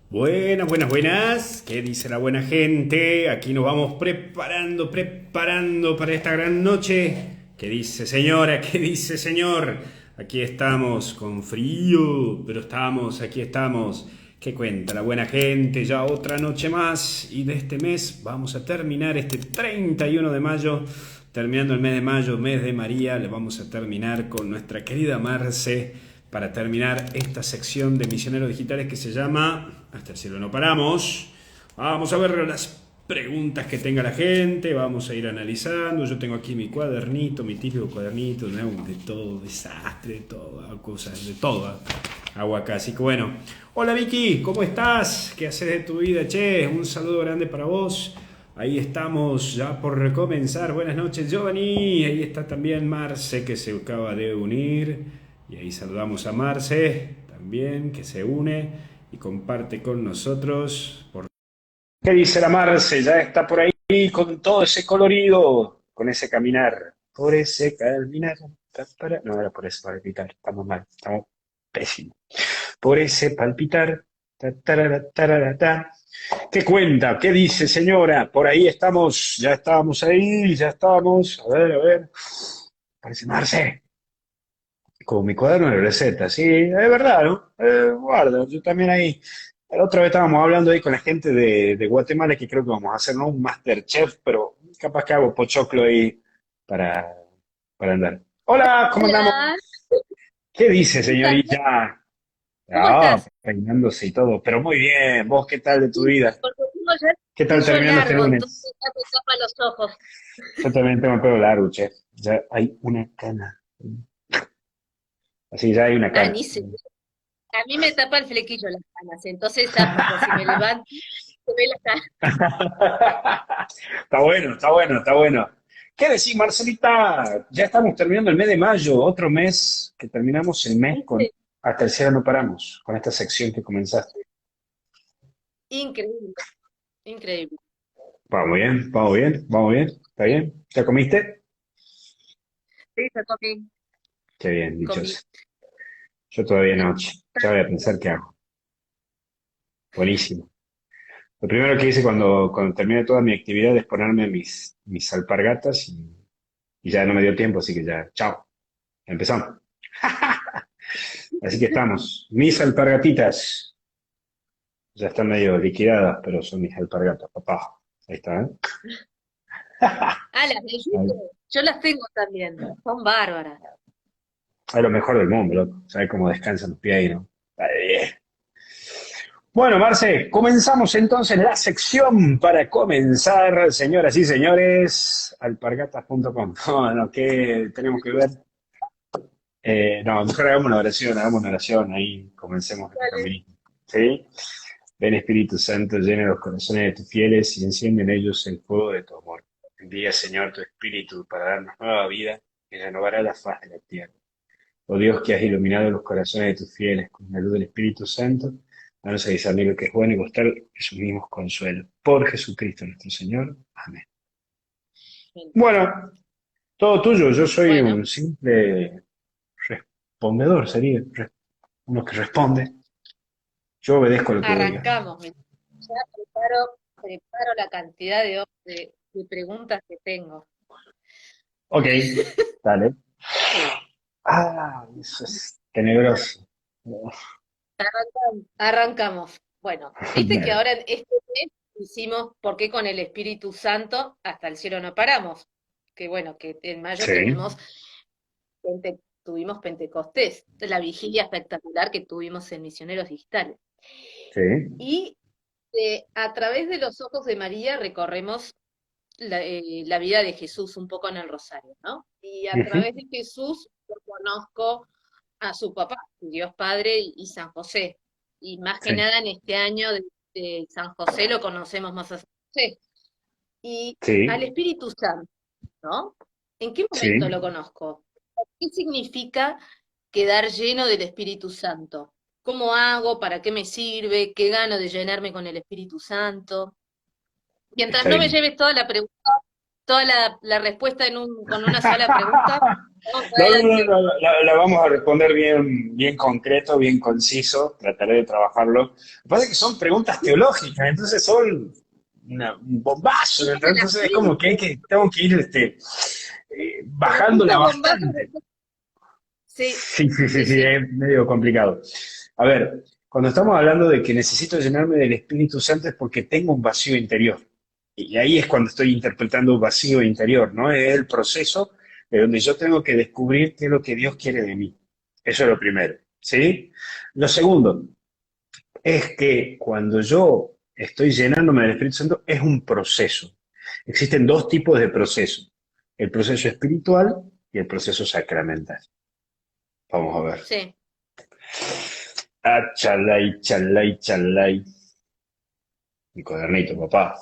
Buenas, buenas, buenas. ¿Qué dice la buena gente? Aquí nos vamos preparando para esta gran noche. ¿Qué dice señora? ¿Qué dice señor? Aquí estamos con frío, pero aquí estamos. ¿Qué cuenta la buena gente? Ya otra noche más y de este mes vamos a terminar este 31 de mayo. Terminando el mes de mayo, mes de María, le vamos a terminar con nuestra querida Marce para terminar esta sección de Misioneros Digitales que se llama Hasta el cielo no paramos. Vamos a ver las preguntas que tenga la gente, vamos a ir analizando. Yo tengo aquí mi cuadernito, mi típico cuadernito, ¿no? De todo, desastre, de todo, cosas, de todo. Hago acá, así que bueno. Hola Vicky, ¿cómo estás? ¿Qué haces de tu vida, che? Un saludo grande para vos. Ahí estamos ya por comenzar. Buenas noches, Giovanni. Ahí está también Marce que se acaba de unir. Y ahí saludamos a Marce también que se une y comparte con nosotros. ¿Qué dice la Marce? Ya está por ahí con todo ese colorido, con ese caminar. Por ese caminar. No era por ese palpitar. Estamos mal. Estamos pésimos. Por ese palpitar. Ta, tarara, tarara, ta. ¿Qué cuenta? ¿Qué dice, señora? Por ahí estamos, ya estábamos ahí, ya estamos. A ver. Parece Marce. Como mi cuaderno de recetas, sí, es verdad, ¿no? Guarda, yo también ahí. La otra vez estábamos hablando ahí con la gente de Guatemala que creo que vamos a hacer, ¿no? Un Masterchef, pero capaz que hago pochoclo ahí para, para andar. Hola, ¿cómo andamos? Hola, ¿Qué dice, ¿qué tal? señorita? ¿Cómo Ah, estás? peinándose y todo, pero muy bien. ¿Vos qué tal de tu Sí, vida? porque tengo ya el ¿Qué tal pelo terminando este largo, lunes? entonces ya me tapa los ojos. Yo también tengo el pelo largo, che. Ya hay una cana. Así, ya hay una Ah, cana. ni sé. A mí me tapa el flequillo las canas, entonces ya tipo, si me levanto, se ve la cara. Está bueno, está bueno, está bueno. ¿Qué decís, Marcelita? Ya estamos terminando el mes de mayo, otro mes que terminamos el mes con ¿Viste? Hasta el cielo no paramos, con esta sección que comenzaste. Increíble, increíble. Vamos bien, vamos bien, vamos bien. ¿Está bien? ¿Ya comiste? Sí, ya comí, Qué bien, comí. dichos. Yo todavía Ya no. Ya voy a pensar qué hago. Buenísimo. Lo primero que hice cuando terminé toda mi actividad es ponerme mis alpargatas y ya no me dio tiempo, así que ya, chao, empezamos. Así que estamos. Mis alpargatitas ya están medio liquidadas, pero son mis alpargatas, papá. Ahí está, ¿eh? Ah, las de Ahí. yuca, yo las tengo también, son bárbaras. Es lo mejor del mundo, loco. ¿Sabes cómo descansan los pies ahí, no? Ahí. Bueno, Marce, comenzamos entonces la sección para comenzar, señoras y señores, alpargatas.com. No, no, ¿qué tenemos que ver? No, mejor hagamos una oración, ahí comencemos este Dale. caminito. ¿Sí? Ven Espíritu Santo, llena los corazones de tus fieles y enciende en ellos el fuego de tu amor. Envía, Señor, tu Espíritu para darnos nueva vida y renovará la faz de la tierra. Oh Dios, que has iluminado los corazones de tus fieles con la luz del Espíritu Santo, danos a discernir lo que es bueno y gustar esos mismos consuelos. Por Jesucristo nuestro Señor. Amén. Bueno, todo tuyo. Yo soy Bueno, un simple respondedor, sería uno que responde. Yo obedezco lo que vos digas. arrancamos. Ya preparo la cantidad de preguntas que tengo. Ok, dale. Eso es tenebroso. Arrancamos. Bueno, viste que Dale. ahora en este mes hicimos ¿Por qué con el Espíritu Santo hasta el cielo no paramos? Que bueno, que en mayo Sí, tuvimos Pentecostés, la vigilia espectacular que tuvimos en Misioneros Digitales. sí. Y a través de los ojos de María recorremos la vida de Jesús un poco en el Rosario, ¿no? Y a Ujú, través de Jesús yo conozco a su papá, Dios Padre y San José. Y más que sí, nada en este año de San José lo conocemos más a San José. Y al sí, Espíritu Santo, ¿no? ¿En qué momento sí. lo conozco? ¿Qué significa quedar lleno del Espíritu Santo? ¿Cómo hago? ¿Para qué me sirve? ¿Qué gano de llenarme con el Espíritu Santo? Mientras Está no me bien. lleves toda la pregunta, toda la respuesta con una sola pregunta. Vamos No, no, adelante. no, no, la vamos a responder bien, bien concreto, bien conciso, trataré de trabajarlo. Lo que pasa es que son preguntas teológicas, entonces son un bombazo, Vamos a las entonces es como que, preguntas. tengo que ir bajándola Preguntas bombazos. bastante. Sí, Sí, sí, sí, sí, sí, sí. es medio complicado. A ver, cuando estamos hablando de que necesito llenarme del Espíritu Santo es porque tengo un vacío interior. Y ahí es cuando estoy interpretando un vacío interior, ¿no? Es el proceso de donde yo tengo que descubrir qué es lo que Dios quiere de mí. Eso es lo primero, ¿sí? Lo segundo es que cuando yo estoy llenándome del Espíritu Santo es un proceso. Existen dos tipos de procesos, el proceso espiritual y el proceso sacramental. Vamos a ver. Sí. Ah, chalay, chalay, chalay. Mi cuadernito, papá.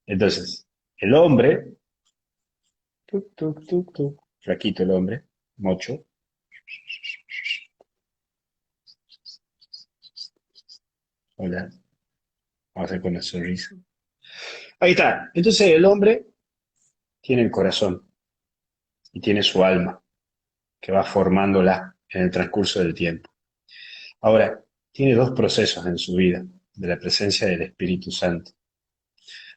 Entonces, el hombre, tuc, tuc, tuc, tuc, flaquito el hombre, mocho. Hola, vamos a hacer con una sonrisa. Ahí está. Entonces, el hombre tiene el corazón y tiene su alma, que va formándola en el transcurso del tiempo. Ahora, tiene dos procesos en su vida de la presencia del Espíritu Santo.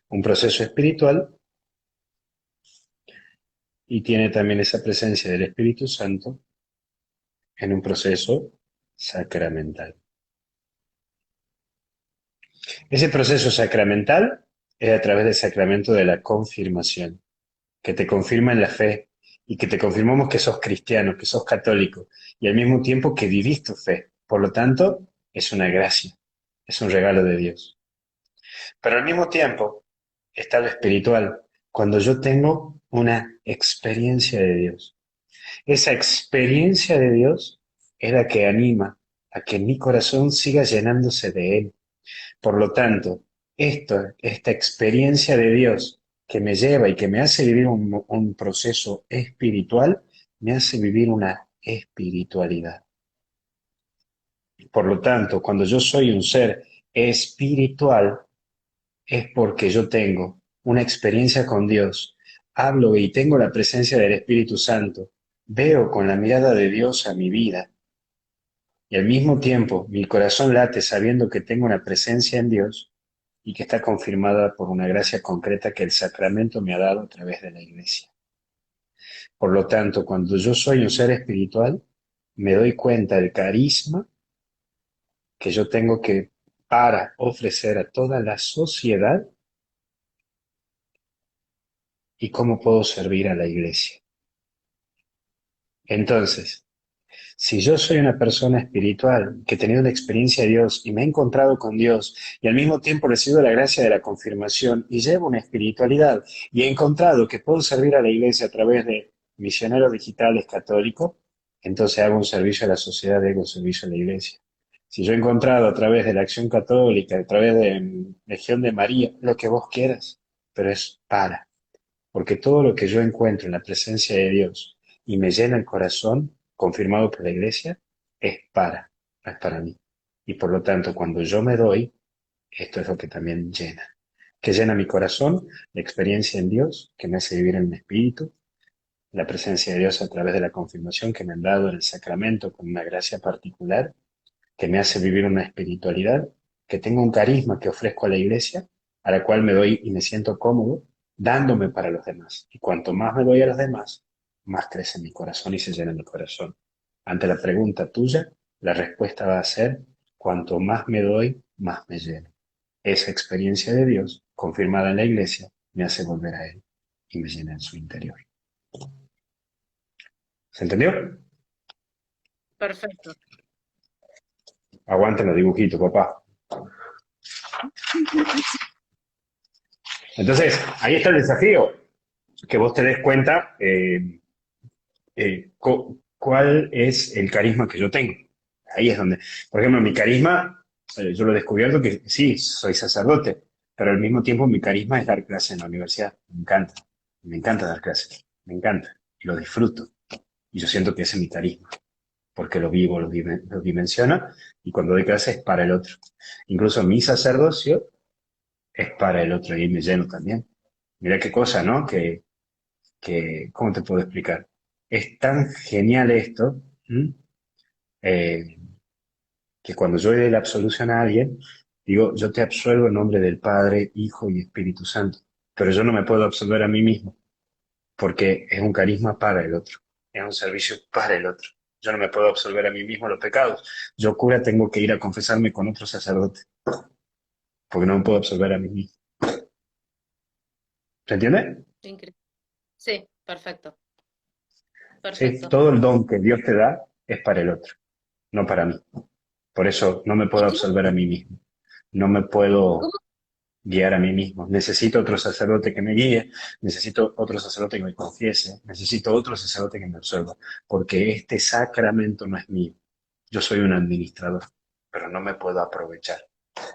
Un proceso espiritual y tiene también esa presencia del Espíritu Santo en un proceso sacramental. Ese proceso sacramental es a través del sacramento de la confirmación, que te confirma en la fe y que te confirmamos que sos cristiano, que sos católico y al mismo tiempo que vivís tu fe. Por lo tanto, es una gracia, es un regalo de Dios. Pero al mismo tiempo está lo espiritual, cuando yo tengo una experiencia de Dios. Esa experiencia de Dios es la que anima a que mi corazón siga llenándose de Él. Por lo tanto, esta experiencia de Dios que me lleva y que me hace vivir un proceso espiritual, me hace vivir una espiritualidad. Por lo tanto, cuando yo soy un ser espiritual, es porque yo tengo una experiencia con Dios, hablo y tengo la presencia del Espíritu Santo, veo con la mirada de Dios a mi vida y al mismo tiempo mi corazón late sabiendo que tengo una presencia en Dios y que está confirmada por una gracia concreta que el sacramento me ha dado a través de la iglesia. Por lo tanto, cuando yo soy un ser espiritual, me doy cuenta del carisma que yo tengo que para ofrecer a toda la sociedad y cómo puedo servir a la iglesia. Entonces, si yo soy una persona espiritual que he tenido la experiencia de Dios y me he encontrado con Dios y al mismo tiempo recibo la gracia de la confirmación y llevo una espiritualidad y he encontrado que puedo servir a la iglesia a través de misioneros digitales católicos, entonces hago un servicio a la sociedad, hago un servicio a la iglesia. Si yo he encontrado a través de la acción católica, a través de Legión de María, lo que vos quieras, pero es porque todo lo que yo encuentro en la presencia de Dios y me llena el corazón, confirmado por la iglesia, no es para mí. Y por lo tanto, cuando yo me doy, esto es lo que también llena. Que llena mi corazón, la experiencia en Dios, que me hace vivir en el Espíritu, la presencia de Dios a través de la confirmación que me han dado en el sacramento con una gracia particular, que me hace vivir una espiritualidad, que tengo un carisma que ofrezco a la iglesia, a la cual me doy y me siento cómodo, dándome para los demás. Y cuanto más me doy a los demás, más crece mi corazón y se llena mi corazón. Ante la pregunta tuya, la respuesta va a ser, cuanto más me doy, más me lleno. Esa experiencia de Dios, confirmada en la iglesia, me hace volver a Él y me llena en su interior. ¿Se entendió? Perfecto. Aguanten los dibujitos, papá. Entonces, ahí está el desafío, que vos te des cuenta cuál es el carisma que yo tengo. Ahí es donde, por ejemplo, mi carisma, yo lo he descubierto que sí, soy sacerdote, pero al mismo tiempo mi carisma es dar clases en la universidad. Me encanta dar clases, me encanta, y lo disfruto. Y yo siento que ese es mi carisma, porque lo vivo, lo dimensiono, y cuando doy clases es para el otro. Incluso mi sacerdocio es para el otro, y me lleno también. Mira qué cosa, ¿no? ¿Cómo te puedo explicar? Es tan genial esto, ¿m? Eh, que cuando yo doy la absolución a alguien, digo, yo te absuelvo en nombre del Padre, Hijo y Espíritu Santo. Pero yo no me puedo absolver a mí mismo, porque es un carisma para el otro, es un servicio para el otro. Yo no me puedo absolver a mí mismo los pecados. Yo, cura, tengo que ir a confesarme con otro sacerdote, porque no me puedo absolver a mí mismo. ¿Se entiende? Increíble. Sí, perfecto, Sí, perfecto. todo el don que Dios te da es para el otro, no para mí. Por eso no me puedo ¿Y cómo, absolver a mí mismo. No me cómo, puedo guiar a mí mismo. Necesito otro sacerdote que me guíe, necesito otro sacerdote que me confiese, necesito otro sacerdote que me absuelva, porque este sacramento no es mío. Yo soy un administrador, pero no me puedo aprovechar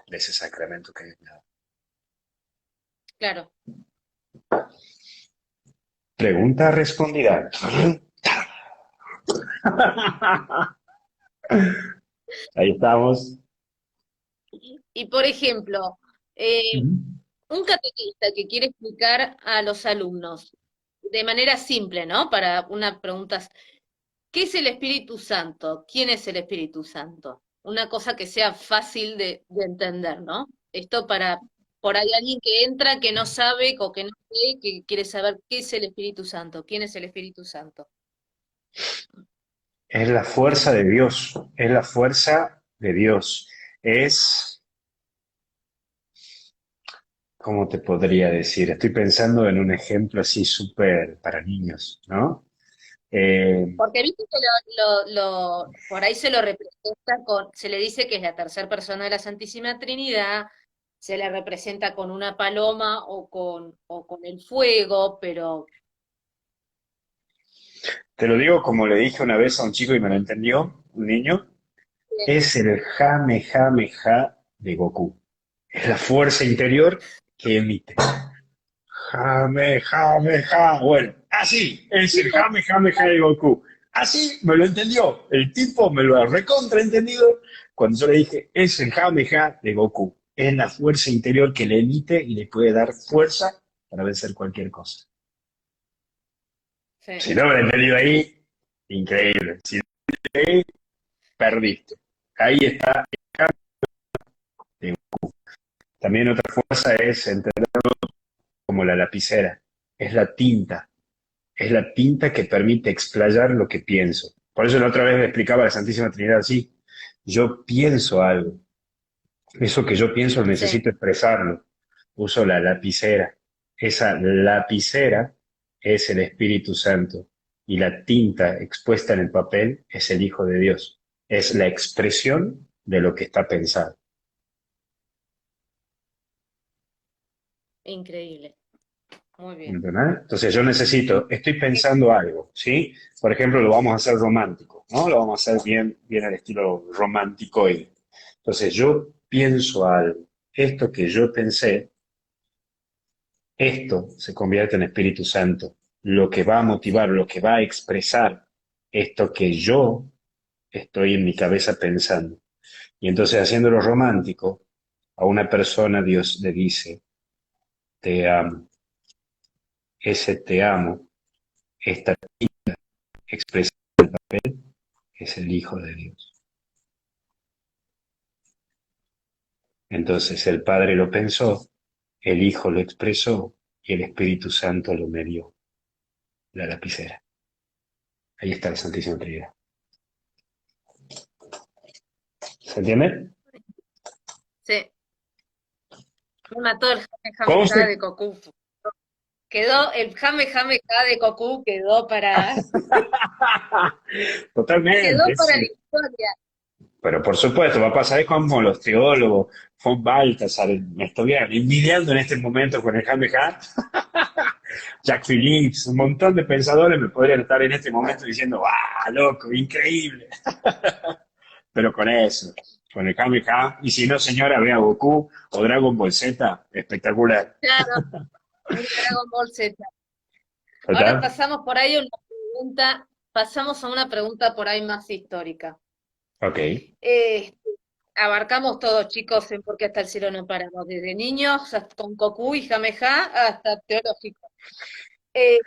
de ese sacramento que Dios me da. claro, Pregunta respondida. Ahí estamos. y por ejemplo, eh, Ujú. un catequista que quiere explicar a los alumnos de manera simple, ¿no? Para una pregunta, ¿qué es el Espíritu Santo? ¿Quién es el Espíritu Santo? Una cosa que sea fácil de entender, ¿no? Esto para, por ahí alguien que entra, que no sabe o que no sé, que quiere saber qué es el Espíritu Santo, quién es el Espíritu Santo. Es la fuerza de Dios, es la fuerza de Dios. Es, ¿cómo te podría decir? Estoy pensando en un ejemplo así súper para niños, ¿no? Eh, Porque viste que por ahí se lo representa con, se le dice que es la tercera persona de la Santísima Trinidad, se le representa con una paloma o con el fuego, pero Te lo digo como le dije una vez a un chico y me lo entendió, un niño, eh, es el Jamejameja de Goku. Es la fuerza interior que emite. Jamejameja. Bueno, así es el Jamejameja de Goku. Así me lo entendió. El tipo me lo ha recontraentendido cuando yo le dije, es el Jameja de Goku. Es la fuerza interior que le emite y le puede dar fuerza para vencer cualquier cosa. sí, Si no me lo he entendido ahí, increíble. Si ahí, perdiste. Ahí está. También otra fuerza es entender como la lapicera. Es la tinta que permite explayar lo que pienso. Por eso la otra vez le explicaba a la Santísima Trinidad así. Yo pienso algo. Eso que yo pienso sí, necesito expresarlo. Uso la lapicera. Esa lapicera es el Espíritu Santo. Y la tinta expuesta en el papel es el Hijo de Dios. Es la expresión de lo que está pensado. increíble, muy bien. ¿Entendés? Entonces yo necesito, estoy pensando algo, ¿sí? Por ejemplo, lo vamos a hacer romántico, ¿no? Lo vamos a hacer bien, bien al estilo romántico. Entonces yo pienso algo, esto que yo pensé, esto se convierte en Espíritu Santo, lo que va a motivar, lo que va a expresar esto que yo estoy en mi cabeza pensando. Y entonces haciéndolo romántico, a una persona Dios le dice, te amo, ese te amo, esta expresión es el Hijo de Dios. Entonces el Padre lo pensó, el Hijo lo expresó y el Espíritu Santo lo medió, la lapicera. Ahí está la Santísima Trinidad. ¿Se entiende? Sí, me mató el Jame Jame Ja Conste. de Goku. Quedó, el Jame Jame Ja de Goku quedó Totalmente, para la sí. historia. Pero por supuesto, va a pasar como los teólogos, von Balthasar, me estoy envidiando en este momento con el Jaime Hart, Jack Phillips, un montón de pensadores me podrían estar en este momento diciendo, ¡ah, loco, increíble! Pero con eso, con el Kamehameha. Y si no, señora, vea Goku o Dragon Ball Z, espectacular. Claro, un Dragon Ball Z. Ahora ¿Verdad? pasamos por ahí a una pasamos a una pregunta por ahí más histórica. Ok. Eh, abarcamos todos, chicos, en Porque hasta el cielo no paramos, desde niños hasta con Cocú y Jameja hasta teológico. Eh,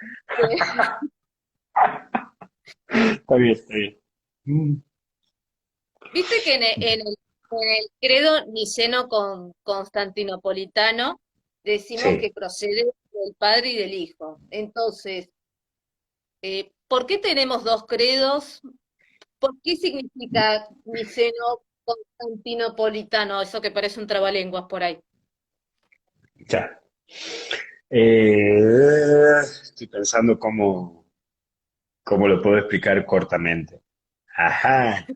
Está bien, está bien. Mm, Viste que en el credo niceno constantinopolitano decimos que sí, procede del Padre y del Hijo. Entonces, ¿por qué tenemos dos credos? ¿Por qué significa niceno constantinopolitano? Eso que parece un trabalenguas por ahí. ya. Estoy pensando cómo lo puedo explicar cortamente. Ajá,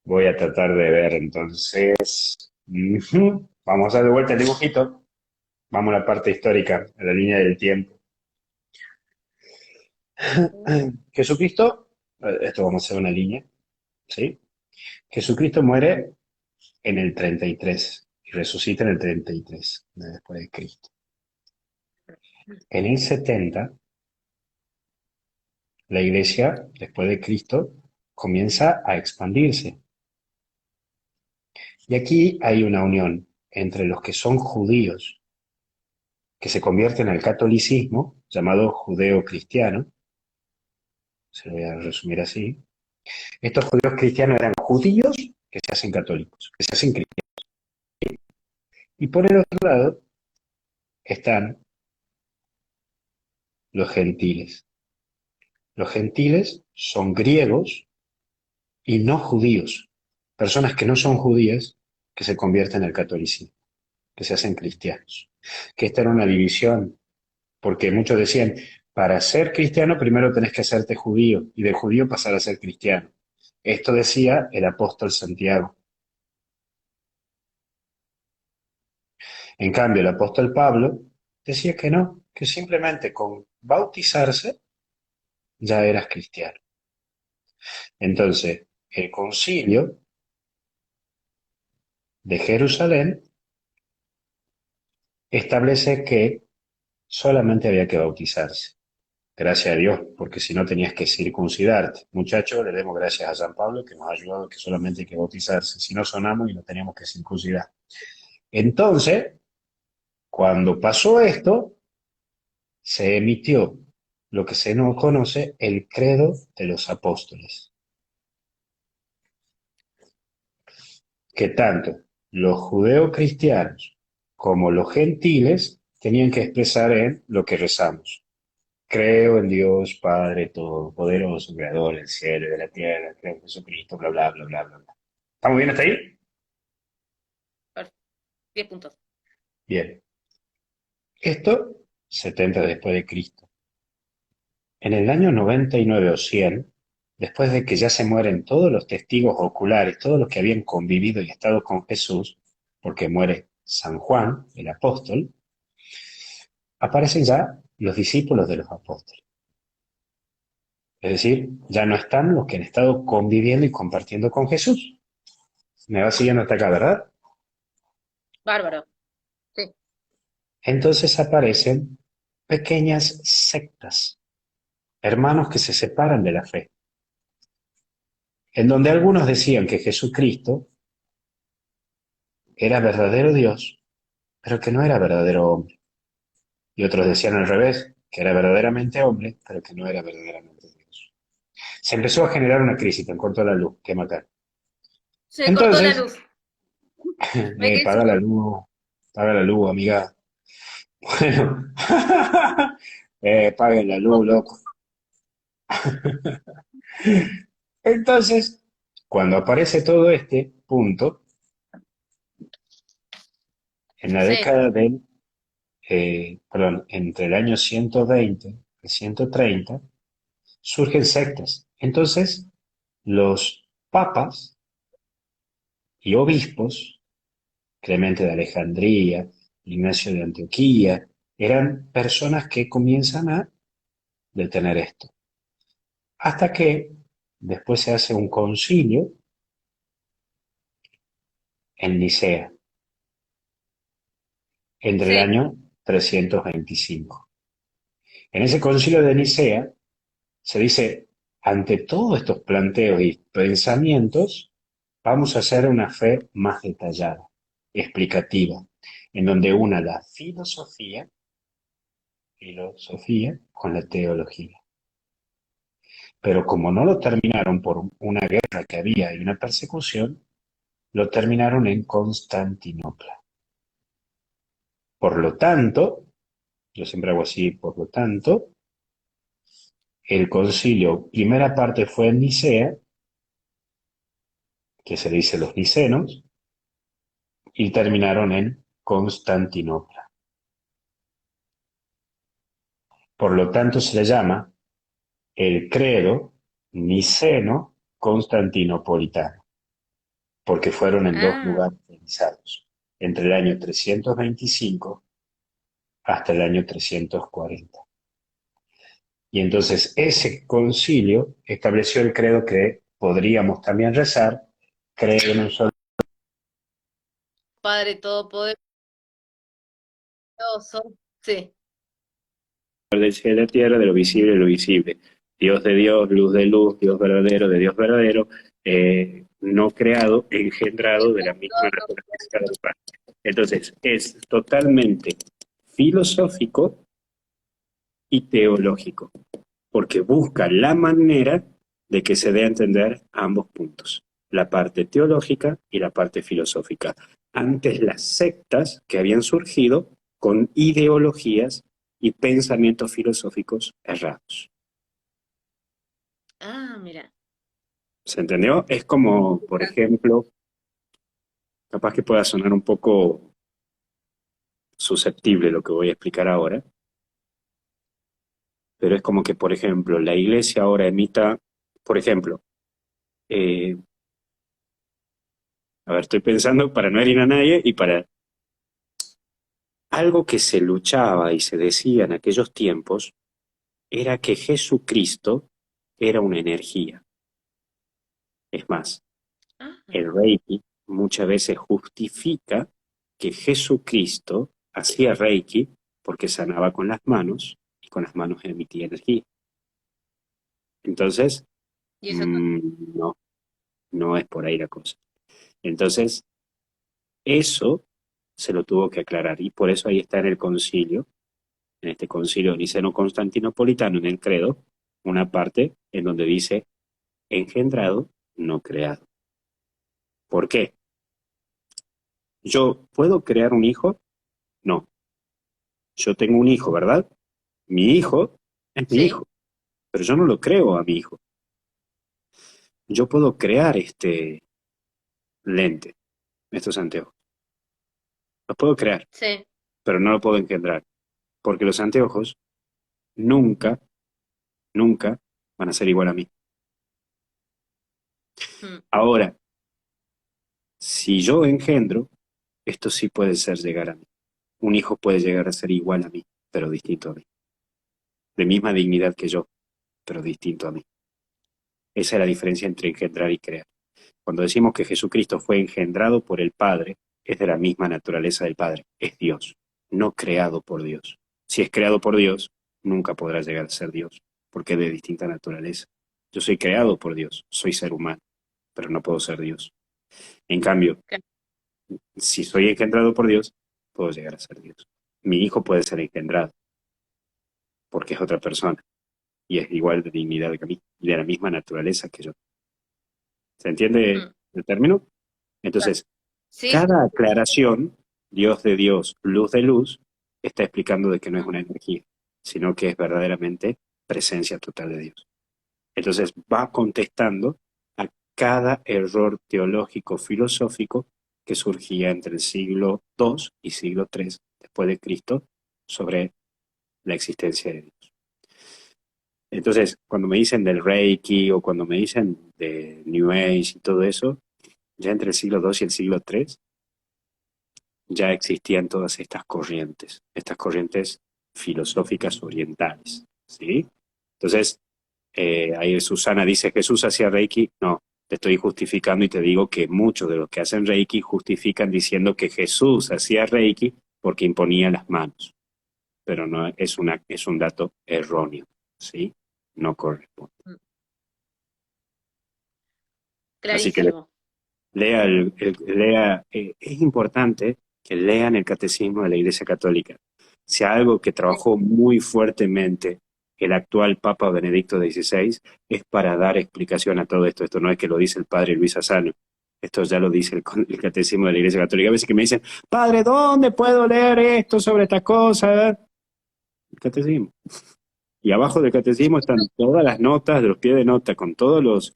voy a tratar de ver entonces. Ujú. Vamos a dar de vuelta el dibujito. Vamos a la parte histórica, a la línea del tiempo. Jesucristo, esto vamos a hacer una línea, ¿sí? Jesucristo muere en el 33 y resucita en el 33 después de Cristo. En el 70, la iglesia, después de Cristo, comienza a expandirse. Y aquí hay una unión entre los que son judíos, que se convierten al catolicismo, llamado judeo-cristiano, se lo voy a resumir así. Estos judíos cristianos eran judíos que se hacen católicos, que se hacen cristianos. Y por el otro lado están los gentiles. Los gentiles son griegos y no judíos, personas que no son judías que se convierten al catolicismo, que se hacen cristianos. Que esta era una división, porque muchos decían, para ser cristiano primero tenés que hacerte judío y de judío pasar a ser cristiano. Esto decía el apóstol Santiago. En cambio, el apóstol Pablo decía que no, que simplemente con bautizarse ya eras cristiano. Entonces, el concilio de Jerusalén establece que solamente había que bautizarse. Gracias a Dios, porque si no tenías que circuncidarte. Muchachos, le demos gracias a San Pablo que nos ha ayudado que solamente hay que bautizarse. Si no sonamos y no teníamos que circuncidar. Entonces, cuando pasó esto, se emitió lo que se nos conoce el credo de los apóstoles, que tanto los judeocristianos como los gentiles tenían que expresar en lo que rezamos. Creo en Dios Padre Todopoderoso, Creador del cielo y de la tierra, creo en Jesucristo, bla, bla, bla, bla, bla, bla. ¿Estamos bien hasta ahí? Perfecto, 10 puntos. Bien. Esto 70 después de Cristo. En el año 99 o 100, después de que ya se mueren todos los testigos oculares, todos los que habían convivido y estado con Jesús, porque muere San Juan, el apóstol, aparecen ya los discípulos de los apóstoles. Es decir, ya no están los que han estado conviviendo y compartiendo con Jesús. Me va siguiendo hasta acá, ¿verdad? Bárbaro. Sí. Entonces aparecen pequeñas sectas, hermanos que se separan de la fe, en donde algunos decían que Jesucristo era verdadero Dios, pero que no era verdadero hombre. Y otros decían al revés, que era verdaderamente hombre, pero que no era verdaderamente Dios. Se empezó a generar una crisis, te cortó la luz, qué matar. Se cortó la Entonces, luz. Me quedé sin paga la luz. luz, paga la luz, amiga. Bueno, paguen la luz, loco. Entonces, cuando aparece todo este punto, en la Sí, década del, perdón, entre el año 120 y 130, surgen sectas. Entonces, los papas y obispos, Clemente de Alejandría, Ignacio de Antioquía, eran personas que comienzan a detener esto. Hasta que después se hace un concilio en Nicea, entre el sí. año 325. En ese concilio de Nicea se dice, ante todos estos planteos y pensamientos, Vamos a hacer una fe más detallada, explicativa, en donde una la filosofía con la teología. Pero como no lo terminaron por una guerra que había y una persecución, lo terminaron en Constantinopla. Por lo tanto, yo siempre hago así, por lo tanto, el concilio, primera parte fue en Nicea, que se dice los nicenos, y terminaron en Constantinopla. Por lo tanto, se le llama el credo niceno-constantinopolitano, porque fueron en dos Ah, lugares realizados, entre el año 325 hasta el año 340. Y entonces ese concilio estableció el credo que podríamos también rezar, creo en un solo Padre Todopoderoso. Sí. del cielo y la tierra, de lo visible y lo visible. Dios de Dios, luz de luz, Dios verdadero de Dios verdadero, no creado, engendrado de la misma naturaleza del Padre. Entonces, es totalmente filosófico y teológico, porque busca la manera de que se dé a entender ambos puntos, la parte teológica y la parte filosófica. Antes las sectas que habían surgido con ideologías y pensamientos filosóficos errados. Ah, mira. ¿Se entendió? Es como, por ejemplo, capaz que pueda sonar un poco susceptible lo que voy a explicar ahora, pero es como que, por ejemplo, la iglesia ahora emita, por ejemplo, eh, a ver, estoy pensando para no herir a nadie y para algo que se luchaba y se decía en aquellos tiempos era que Jesucristo era una energía. Es más, Ah, el Reiki muchas veces justifica que Jesucristo hacía Reiki porque sanaba con las manos y con las manos emitía energía. Entonces, y eso no, no es por ahí la cosa. Entonces, eso se lo tuvo que aclarar y por eso ahí está en el concilio, en este concilio niceno-constantinopolitano, en el credo, una parte en donde dice engendrado, no creado. ¿Por qué? ¿Yo puedo crear un hijo? No. Yo tengo un hijo, ¿verdad? Mi hijo es mi sí. hijo, pero yo no lo creo a mi hijo. Yo puedo crear este lente, estos anteojos. Los puedo crear, Sí. pero no lo puedo engendrar, porque los anteojos nunca, nunca van a ser igual a mí. Mm, Ahora, si yo engendro, esto sí puede ser llegar a mí. Un hijo puede llegar a ser igual a mí, pero distinto a mí. De misma dignidad que yo, pero distinto a mí. Esa es la diferencia entre engendrar y crear. Cuando decimos que Jesucristo fue engendrado por el Padre, es de la misma naturaleza del Padre, es Dios, no creado por Dios. Si es creado por Dios, nunca podrá llegar a ser Dios, porque es de distinta naturaleza. Yo soy creado por Dios, soy ser humano, pero no puedo ser Dios. En cambio, claro. si soy engendrado por Dios, puedo llegar a ser Dios. Mi hijo puede ser engendrado, porque es otra persona, y es igual de dignidad que a mí, y de la misma naturaleza que yo. ¿Se entiende Mm, el término? claro. Entonces, Sí, sí, cada sí, sí. aclaración, Dios de Dios, luz de luz, está explicando de que no es Mm, una energía, sino que es verdaderamente presencia total de Dios. Entonces va contestando a cada error teológico filosófico que surgía entre el siglo II y siglo III después de Cristo sobre la existencia de Dios. Entonces, cuando me dicen del Reiki o cuando me dicen de New Age y todo eso, ya entre el siglo II y el siglo III ya existían todas estas corrientes filosóficas orientales, ¿sí? Entonces, ahí Susana dice, Jesús hacía Reiki. No, te estoy justificando y te digo que muchos de los que hacen Reiki justifican diciendo que Jesús hacía Reiki porque imponía las manos, pero no es un dato erróneo, ¿sí? No corresponde. mm, Así que clarísimo. Es importante que lean el catecismo de la Iglesia Católica. Si algo que trabajó muy fuertemente el actual Papa Benedicto XVI es para dar explicación a todo esto. Esto no es que lo dice el padre Luis Asano, esto ya lo dice el catecismo de la Iglesia Católica. A veces que me dicen, padre, ¿dónde puedo leer esto sobre estas cosas? El catecismo. Y abajo del catecismo están todas las notas, de los pies de nota, con todos los,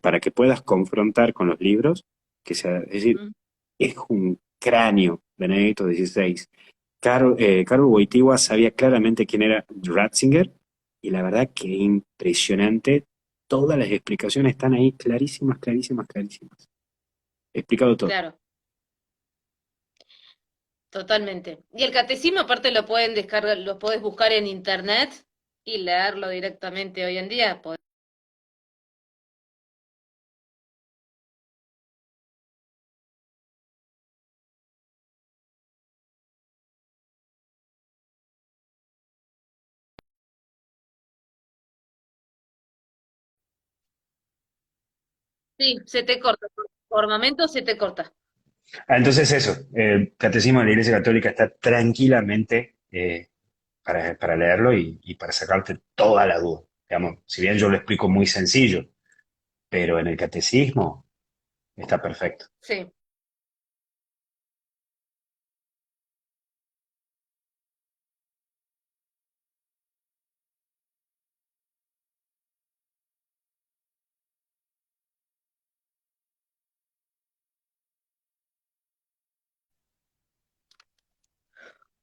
para que puedas confrontar con los libros, es decir, Mm. es un cráneo, Benedicto XVI. Karol Wojtyła sabía claramente quién era Ratzinger, y la verdad que impresionante, todas las explicaciones están ahí clarísimas, clarísimas, clarísimas. He explicado todo. Claro, totalmente. Y el catecismo aparte lo pueden descargar, lo puedes buscar en internet y leerlo directamente hoy en día. Sí, se te corta, por momentos se te corta. Entonces eso, el Catecismo de la Iglesia Católica está tranquilamente para leerlo y para sacarte toda la duda. Digamos, si bien yo lo explico muy sencillo, pero en el catecismo está perfecto. Sí.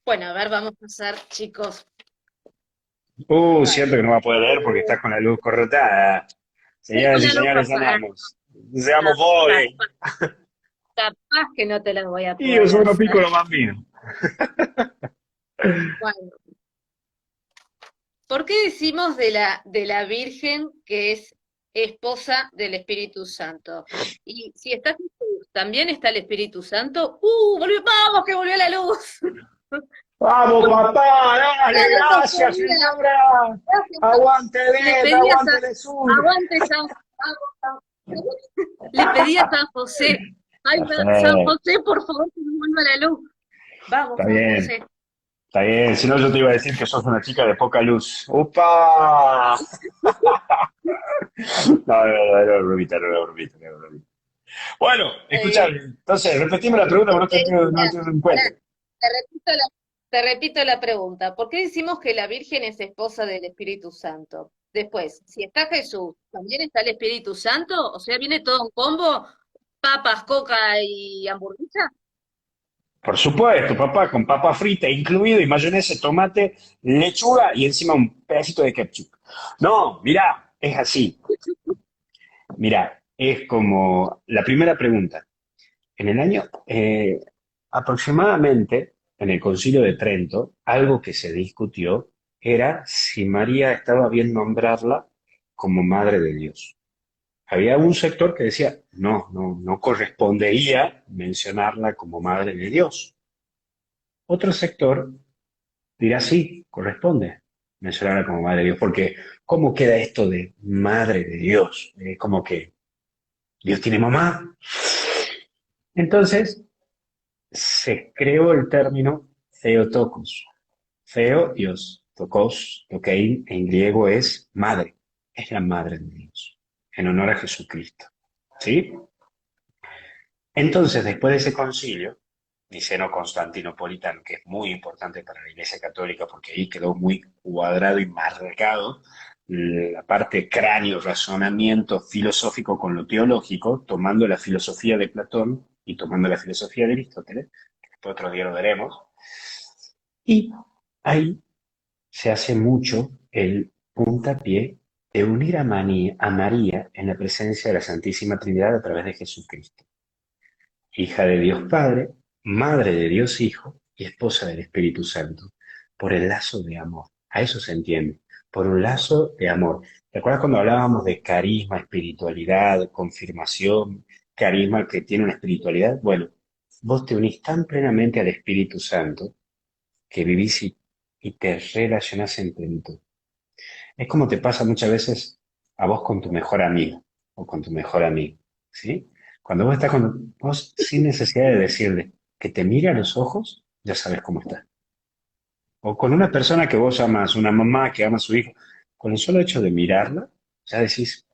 Bueno, a ver, vamos a hacer, chicos. A ver. Siento que no va a poder leer porque estás con la luz cortada. Estoy con Señoras y la luz señores, cortada. ganamos. Seamos vole. Capaz que no te las voy a Io poder sono hacer. piccolo bambino. Bueno, ¿por qué decimos de la Virgen que es esposa del Espíritu Santo? Y si está Jesús, ¿también está el Espíritu Santo? Volvió, vamos, que volvió la luz. Vamos, papá, dale, Nada nos gracias, podía. señora. Gracias, Aguante le Dios, pedí a aguante el sur. aguante le pedí a San José, ay, San Perfecto, José, por favor, que nos vuelva la luz. Vamos, está San bien. José. Está bien, si no yo te iba a decir que sos una chica de poca luz. ¡Opa! No, no, no, no, bromita, no, no, bromita, no, bromita. Bueno, escuchá, Eh, entonces, repetime la pregunta porque te no decía, te un pará, cuento. te repito la pregunta. ¿Por qué decimos que la Virgen es esposa del Espíritu Santo? Después, si está Jesús, ¿también está el Espíritu Santo? O sea, viene todo un combo, papas, coca y hamburguesa. Por supuesto, papá, con papa frita incluido y mayonesa, tomate, lechuga y encima un pedacito de ketchup. No, mirá, es así. Mirá, es como la primera pregunta. En el año, aproximadamente, en el Concilio de Trento, algo que se discutió era si María estaba bien nombrarla como Madre de Dios. Había un sector que decía, no, no, no correspondería mencionarla como Madre de Dios. Otro sector dirá, sí, corresponde mencionarla como Madre de Dios, porque ¿cómo queda esto de Madre de Dios? Como que Dios tiene mamá. Entonces, se creó el término Theotokos. Theo, Dios, tokos, tokein, en griego es madre, es la madre de Dios, en honor a Jesucristo. ¿Sí? Entonces, después de ese concilio, niceno-constantinopolitano, que es muy importante para la Iglesia Católica porque ahí quedó muy cuadrado y marcado la parte cráneo, razonamiento filosófico con lo teológico, tomando la filosofía de Platón y tomando la filosofía de Aristóteles, que después otro día lo veremos, y ahí se hace mucho el puntapié de unir a María en la presencia de la Santísima Trinidad a través de Jesucristo, hija de Dios Padre, madre de Dios Hijo y esposa del Espíritu Santo, por el lazo de amor. A eso se entiende, por un lazo de amor. ¿Te acuerdas cuando hablábamos de carisma, espiritualidad, confirmación, carisma que tiene una espiritualidad? Bueno, vos te unís tan plenamente al Espíritu Santo que vivís y te relacionás en plenitud. Es como te pasa muchas veces a vos con tu mejor amigo o con tu mejor amigo, ¿sí? Cuando vos estás con vos, sin necesidad de decirle que te mire a los ojos, ya sabes cómo está. O con una persona que vos amas, una mamá que ama a su hijo, con el solo hecho de mirarla, ya decís,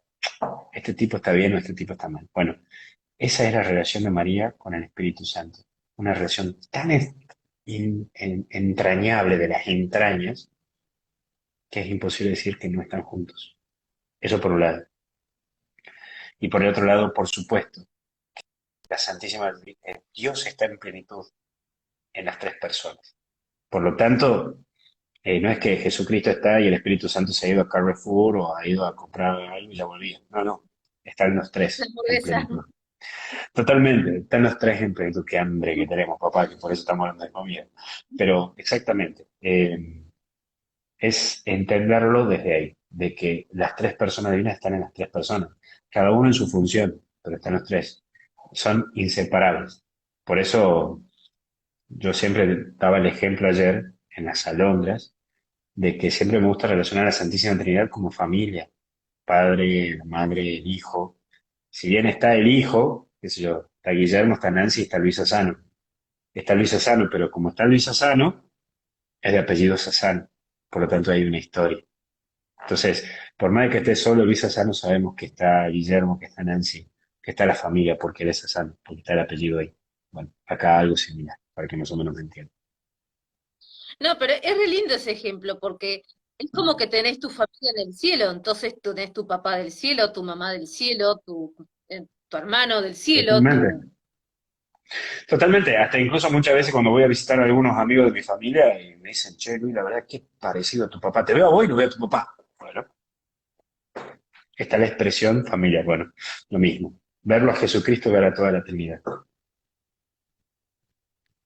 este tipo está bien o este tipo está mal. Bueno, esa es la relación de María con el Espíritu Santo. Una relación tan entrañable de las entrañas que es imposible decir que no están juntos. Eso por un lado. Y por el otro lado, por supuesto, la Santísima Dios está en plenitud en las tres personas. Por lo tanto, no es que Jesucristo está y el Espíritu Santo se ha ido a Carrefour o ha ido a comprar algo y ya volvía. No, no. Están los La tres en hamburguesa. plenitud. Totalmente. Están los tres en plenitud. Qué hambre que tenemos, papá, que por eso estamos hablando de comida. Pero exactamente. Es entenderlo desde ahí, de que las tres personas divinas están en las tres personas. Cada uno en su función, pero están los tres. Son inseparables. Por eso yo siempre daba el ejemplo ayer en las alondras de que siempre me gusta relacionar a la Santísima Trinidad como familia, padre, la madre, el hijo. Si bien está el hijo, qué sé yo, está Guillermo, está Nancy, está Luis Asano. Está Luis Asano, pero como está Luis Asano, es de apellido Asano. Por lo tanto, hay una historia. Entonces, por más de que esté solo Luis Asano, sabemos que está Guillermo, que está Nancy, que está la familia, porque él es Asano, porque está el apellido ahí. Bueno, acá algo similar, para que más o menos me entiendan. No, pero es re lindo ese ejemplo, porque es como que tenés tu familia en el cielo, entonces tú tenés tu papá del cielo, tu mamá del cielo, tu hermano del cielo, Totalmente. Totalmente, hasta incluso muchas veces cuando voy a visitar a algunos amigos de mi familia y me dicen, che, Luis, la verdad que es parecido a tu papá. Te veo a vos y no veo a tu papá. Bueno, está la expresión familia. Bueno, lo mismo. Verlo a Jesucristo, ver a toda la Trinidad.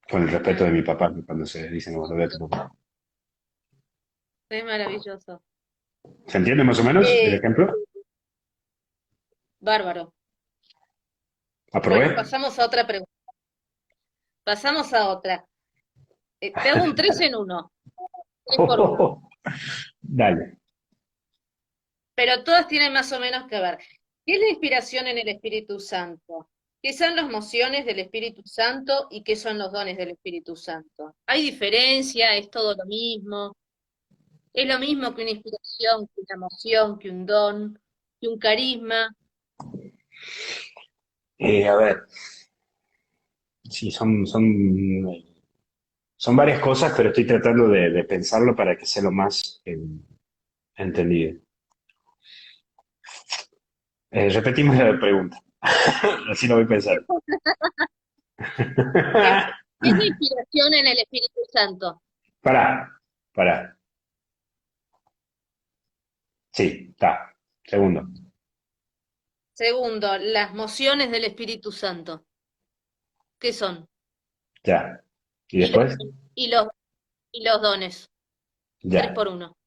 Con el respeto de mi papá, cuando se dicen, no, lo veo a tu papá. es maravilloso. ¿Se entiende más o menos el Eh, ejemplo? Bárbaro. ¿Aprobé? Bueno, pasamos a otra pregunta. Pasamos a otra. Te hago un 3 en uno, 3 por uno. Dale. Pero todas tienen más o menos que ver. ¿Qué es la inspiración en el Espíritu Santo? ¿Qué son las mociones del Espíritu Santo y qué son los dones del Espíritu Santo? ¿Hay diferencia? ¿Es todo lo mismo? ¿Es lo mismo que una inspiración, que una emoción, que un don, que un carisma? A ver, sí, son varias cosas, pero estoy tratando de pensarlo para que sea lo más entendido. Repetimos la pregunta, así lo voy a pensar. ¿Qué es la inspiración en el Espíritu Santo? Pará, pará. Sí, está. Segundo. Segundo, las mociones del Espíritu Santo. ¿Qué son? Ya. ¿Y Y, lo- después? y los, y los dones. 3 Ya. por uno.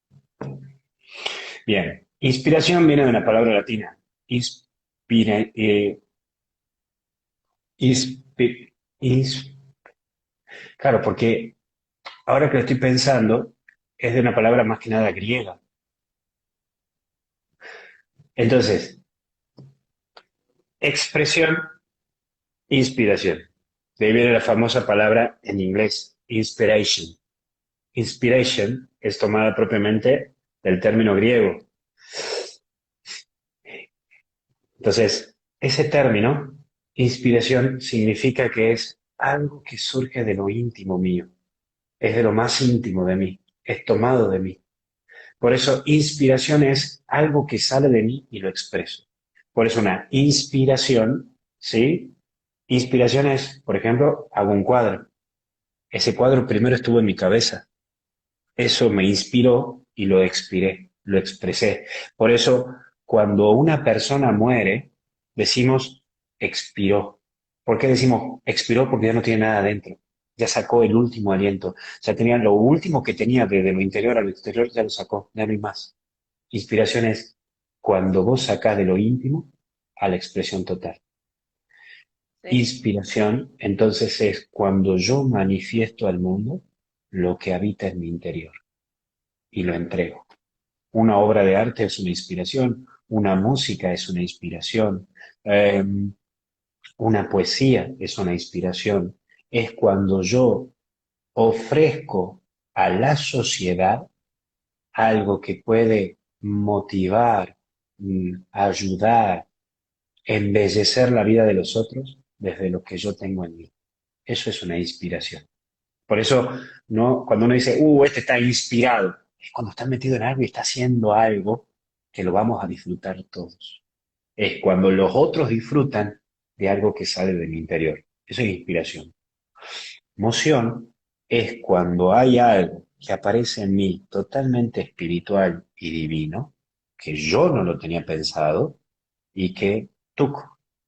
Bien. Inspiración viene de una palabra latina. Inspira, inspi- ins- claro, porque ahora que lo estoy pensando, es de una palabra más que nada griega. Entonces, expresión, inspiración. De ahí viene la famosa palabra en inglés, inspiration. Inspiration es tomada propiamente del término griego. Entonces, ese término, inspiración, significa que es algo que surge de lo íntimo mío, es de lo más íntimo de mí, es tomado de mí. Por eso, inspiración es algo que sale de mí y lo expreso. Por eso, una inspiración, ¿sí? Inspiración es, por ejemplo, hago un cuadro. Ese cuadro primero estuvo en mi cabeza. Eso me inspiró y lo expiré, lo expresé. Por eso, cuando una persona muere, decimos expiró. ¿Por qué decimos expiró? Porque ya no tiene nada adentro. Ya sacó el último aliento. Ya tenía lo último que tenía desde lo interior al exterior, ya lo sacó, ya no hay más. Inspiración es cuando vos sacás de lo íntimo a la expresión total. Sí. Inspiración, entonces, es cuando yo manifiesto al mundo lo que habita en mi interior y lo entrego. Una obra de arte es una inspiración, una música es una inspiración, eh, Una poesía es una inspiración. Es cuando yo ofrezco a la sociedad algo que puede motivar, ayudar, embellecer la vida de los otros desde lo que yo tengo en mí. Eso es una inspiración. Por eso, no, cuando uno dice, este está inspirado, es cuando está metido en algo y está haciendo algo que lo vamos a disfrutar todos. Es cuando los otros disfrutan de algo que sale del interior. Eso es inspiración. Moción es cuando hay algo que aparece en mí totalmente espiritual y divino, que yo no lo tenía pensado y que, tuc,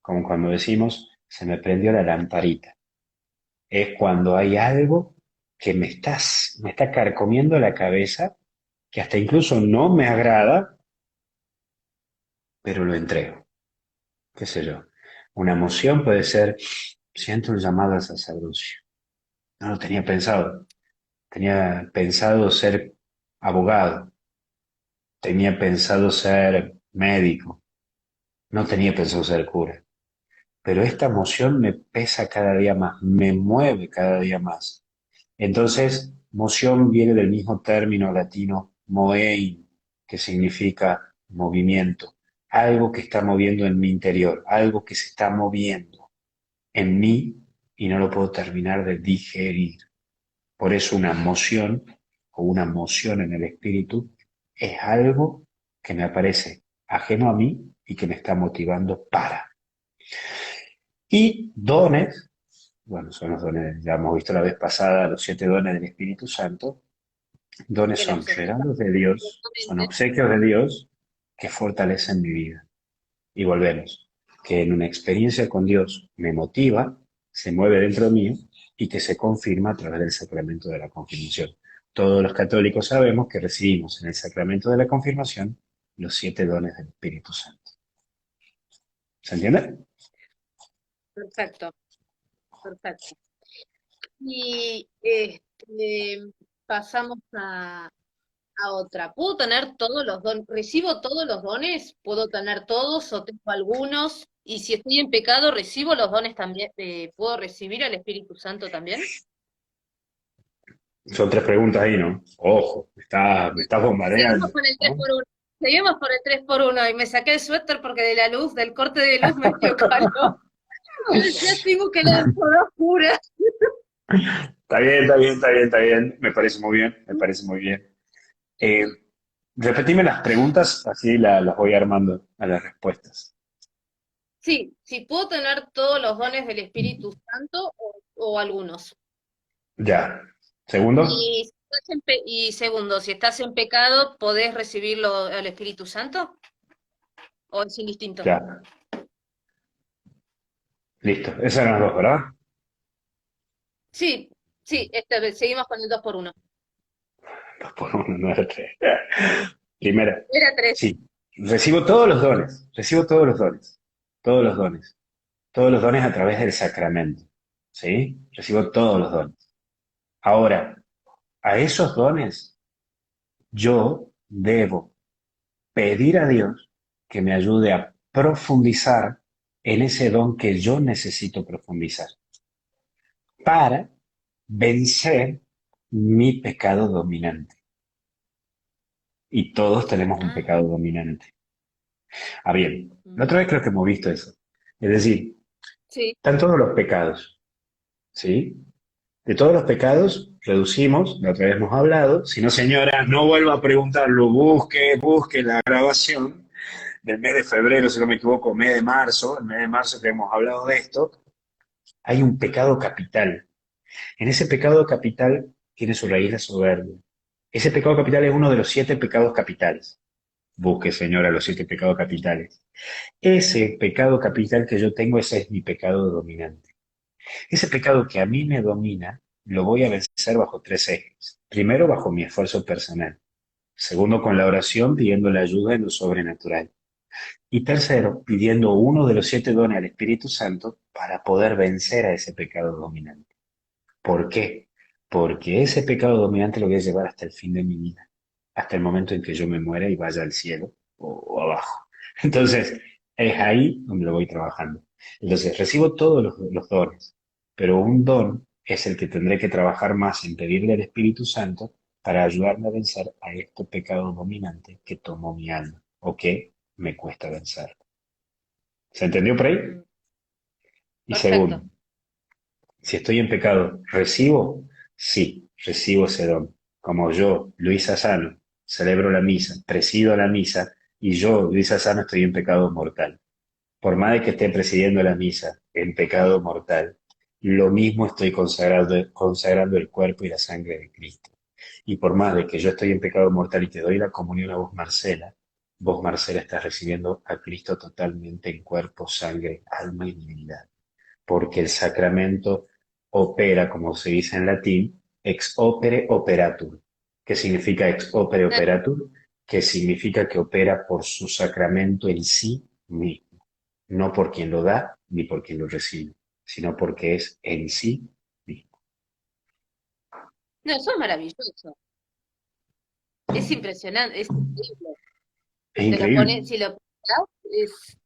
como cuando decimos, se me prendió la lamparita. Es cuando hay algo que me está carcomiendo la cabeza, que hasta incluso no me agrada, pero lo entrego. ¿Qué sé yo? Una emoción puede ser, siento un llamado al sacerdocio. No lo tenía pensado. Tenía pensado ser abogado. Tenía pensado ser médico. No tenía pensado ser cura. Pero esta emoción me pesa cada día más, me mueve cada día más. Entonces, moción viene del mismo término latino moein, que significa movimiento. Algo que está moviendo en mi interior, algo que se está moviendo en mí y no lo puedo terminar de digerir. Por eso una moción o una moción en el espíritu es algo que me aparece ajeno a mí y que me está motivando para. Y dones, bueno, son los dones, ya hemos visto la vez pasada, los 7 dones del Espíritu Santo. Dones Que son los explicamos regalos de Dios, son correctamente. obsequios de Dios que fortalecen mi vida. Y volvemos, que en una experiencia con Dios me motiva, se mueve dentro mío y que se confirma a través del sacramento de la confirmación. Todos los católicos sabemos que recibimos en el sacramento de la confirmación los 7 dones del Espíritu Santo. ¿Se entiende? Perfecto, perfecto. Y pasamos a otra. ¿Puedo tener todos los dones? ¿Recibo todos los dones? ¿Puedo tener todos o tengo algunos? Y si estoy en pecado, ¿recibo los dones también? ¿Puedo recibir al Espíritu Santo también? Son 3 preguntas ahí, ¿no? Ojo, me está Seguimos bombardeando, con el 3 ¿no? por uno. Seguimos por el 3 por uno y me saqué el suéter porque de la luz, del corte de luz me dio calor. Ya tengo que la toda oscura. Está bien, está bien, está bien, está bien. Me parece muy bien, me parece muy bien. Eh, repetime las preguntas, así las voy armando a las respuestas. Sí, sí, puedo tener todos los dones del Espíritu Santo o algunos. Ya. Segundo, Y, y segundo, si estás en pecado, ¿podés recibirlo al Espíritu Santo? ¿O es indistinto? ya. Listo. Esas eran las dos, ¿verdad? Sí, sí, esta vez seguimos con el 2 por uno. Dos por uno, no era tres. Primera, Era 3. sí. Recibo todos los dones, recibo todos los dones, todos los dones, todos los dones a través del sacramento. ¿Sí? Recibo todos los dones. Ahora, a esos dones yo debo pedir a Dios que me ayude a profundizar en ese don que yo necesito profundizar para vencer mi pecado dominante. Y todos tenemos un Ah, pecado dominante. Ah, bien, la mm, otra vez creo que hemos visto eso. Es decir, sí. están todos los pecados, ¿sí? De todos los pecados reducimos, la otra vez hemos hablado, si no señora, no vuelva a preguntarlo, busque la grabación del mes de febrero, si no me equivoco, mes de marzo, el mes de marzo que hemos hablado de esto, hay un pecado capital. En ese pecado capital tiene su raíz la soberbia. Ese pecado capital es uno de los 7 pecados capitales. Busque, señora, los 7 pecados capitales. Ese pecado capital que yo tengo, ese es mi pecado dominante. Ese pecado que a mí me domina, lo voy a vencer bajo 3 ejes. Primero, bajo mi esfuerzo personal. Segundo, con la oración, pidiendo la ayuda en lo sobrenatural. Y tercero, pidiendo uno de los 7 dones al Espíritu Santo para poder vencer a ese pecado dominante. ¿Por qué? Porque ese pecado dominante lo voy a llevar hasta el fin de mi vida, hasta el momento en que yo me muera y vaya al cielo o abajo. Entonces, es ahí donde lo voy trabajando. Entonces, recibo todos los dones, pero un don es el que tendré que trabajar más en pedirle al Espíritu Santo para ayudarme a vencer a este pecado dominante que tomó mi alma o que me cuesta vencer. ¿Se entendió por ahí? Mm, Y perfecto. segundo, si estoy en pecado, ¿recibo? Sí, recibo ese don. Como yo, Luis Asano, celebro la misa, presido la misa, y yo, Luis Asano, estoy en pecado mortal. Por más de que esté presidiendo la misa en pecado mortal, lo mismo estoy consagrando el cuerpo y la sangre de Cristo. Y por más de que yo estoy en pecado mortal y te doy la comunión a vos, Marcela, estás recibiendo a Cristo totalmente en cuerpo, sangre, alma y divinidad. Porque el sacramento opera, como se dice en latín, ex opere operatur. ¿Qué significa ex opere Ah, operatur? Que significa que opera por su sacramento en sí mismo, no por quien lo da ni por quien lo recibe, sino porque es en sí mismo. no, eso es maravilloso. Es impresionante, es increíble. Es Si te lo pones, increíble. si lo pensás, es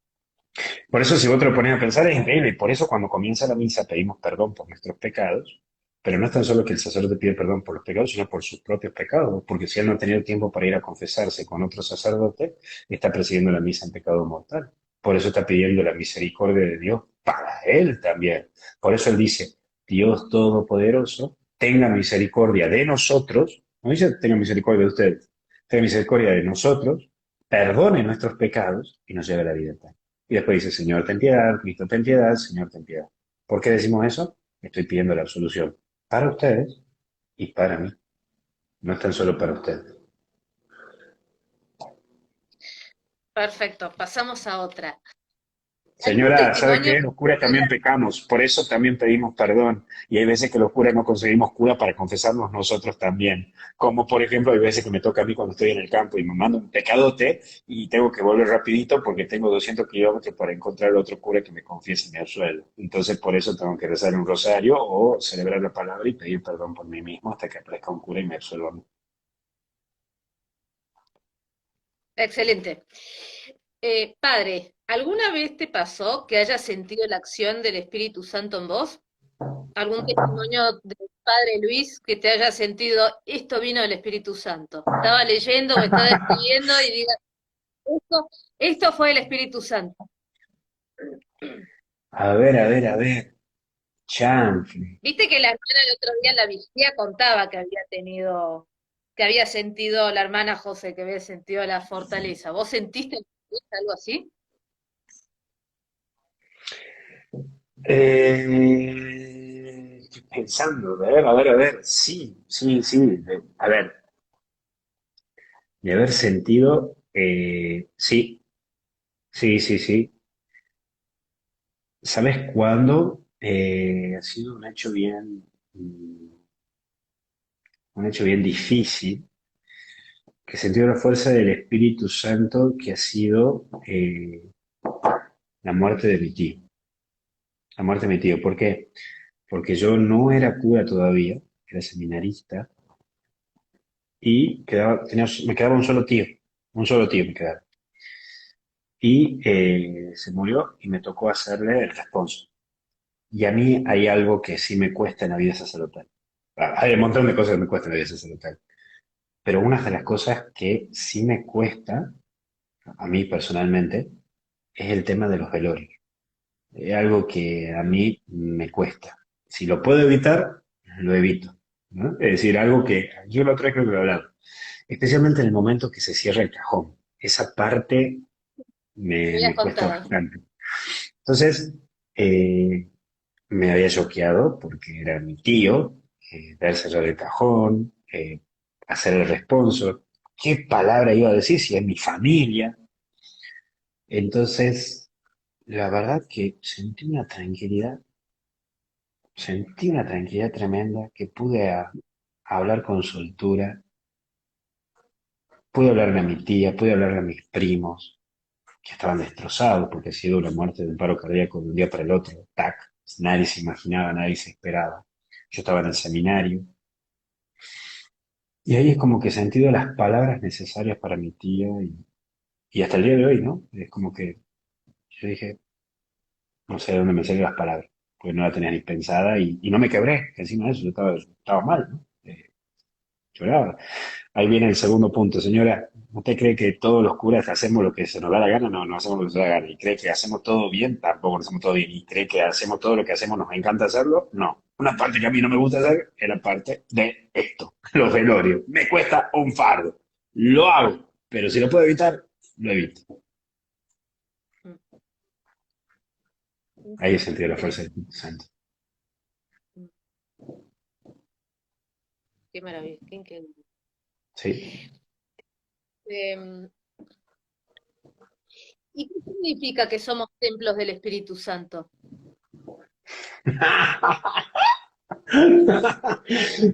Por eso si vos te lo pones a pensar es increíble. Y por eso cuando comienza la misa pedimos perdón por nuestros pecados. Pero no es tan solo que el sacerdote pide perdón por los pecados, sino por sus propios pecados. Porque si él no ha tenido tiempo para ir a confesarse con otro sacerdote, está presidiendo la misa en pecado mortal. Por eso está pidiendo la misericordia de Dios para él también. Por eso él dice, Dios Todopoderoso, tenga misericordia de nosotros. No dice tenga misericordia de ustedes, tenga misericordia de nosotros, perdone nuestros pecados y nos lleve a la vida eterna. Y después dice, Señor, ten piedad, Cristo, ten piedad, Señor, ten piedad. ¿Por qué decimos eso? Estoy pidiendo la absolución para ustedes y para mí. No es tan solo para ustedes. perfecto. Pasamos a otra. ¿Algún Señora, ¿sabe testimonio qué? Los curas también pecamos, por eso también pedimos perdón. Y hay veces que los curas no conseguimos cura para confesarnos nosotros también. Como por ejemplo, hay veces que me toca a mí cuando estoy en el campo y me mando un pecadote y tengo que volver rapidito porque tengo 200 kilómetros para encontrar otro cura que me confiese mi suelo. Entonces por eso tengo que rezar un rosario o celebrar la palabra y pedir perdón por mí mismo hasta que aparezca un cura y me absuelva a mí. excelente. Padre, ¿alguna vez te pasó que hayas sentido la acción del Espíritu Santo en vos? ¿Algún testimonio del Padre Luis que te haya sentido, esto vino del Espíritu Santo? Estaba leyendo o estaba escribiendo y diga, esto, esto fue el Espíritu Santo. A ver, a ver, a ver. Chanfle. Viste que la hermana el otro día en la vigía contaba que había tenido, que había sentido la hermana José, que había sentido la fortaleza. ¿Vos sentiste algo así? Estoy pensando, a ver, a ver, a ver. Sí, sí, sí. A ver, de haber sentido, sí, sí, sí, sí. ¿Sabes cuándo? Ha sido un hecho bien difícil, que sentido la fuerza del Espíritu Santo, que ha sido la muerte de mi tío. La muerte de mi tío. ¿Por qué? Porque yo no era cura todavía, era seminarista, y me quedaba un solo tío me quedaba. Y se murió y me tocó hacerle el responso. Y a mí hay algo que sí me cuesta en la vida sacerdotal. Hay un montón de cosas que me cuestan en la vida sacerdotal, pero una de las cosas que sí me cuesta, a mí personalmente, es el tema de los velorios. Es algo que a mí me cuesta. Si lo puedo evitar, lo evito, ¿no? Es decir, algo que yo la otra vez creo que lo he hablado, especialmente en el momento que se cierra el cajón. Esa parte Me habías me cuesta contado. bastante. Entonces, eh, me había choqueado porque era mi tío, ver cerrar el cajón, hacer el responso. ¿Qué palabra iba a decir si es mi familia? Entonces, la verdad que sentí una tranquilidad tremenda que pude hablar con soltura, pude hablarle a mi tía, pude hablarle a mis primos, que estaban destrozados porque ha sido la muerte de un paro cardíaco de un día para el otro, tac, nadie se imaginaba, nadie se esperaba. Yo estaba en el seminario. Y ahí es como que he sentido las palabras necesarias para mi tía y hasta el día de hoy, ¿no? Es como que yo dije, No sé de dónde me salieron las palabras, porque no la tenía ni pensada y no me quebré, que encima de eso yo estaba mal, ¿no? Lloraba. Ahí viene el segundo punto, señora. ¿Usted cree que todos los curas hacemos lo que se nos da la gana? No, no hacemos lo que se nos da la gana. ¿Y cree que hacemos todo bien? Tampoco lo hacemos todo bien. ¿Y cree que hacemos todo lo que hacemos, nos encanta hacerlo? No. Una parte que a mí no me gusta hacer es la parte de esto, los velorios. Me cuesta un fardo. Lo hago, pero si lo puedo evitar, lo evito. Mm, Ahí he sentido la fuerza Interesante. del Espíritu Santo. Mm, Qué maravilla, qué increíble. Sí. Em, ¿Y qué significa que somos templos del Espíritu Santo?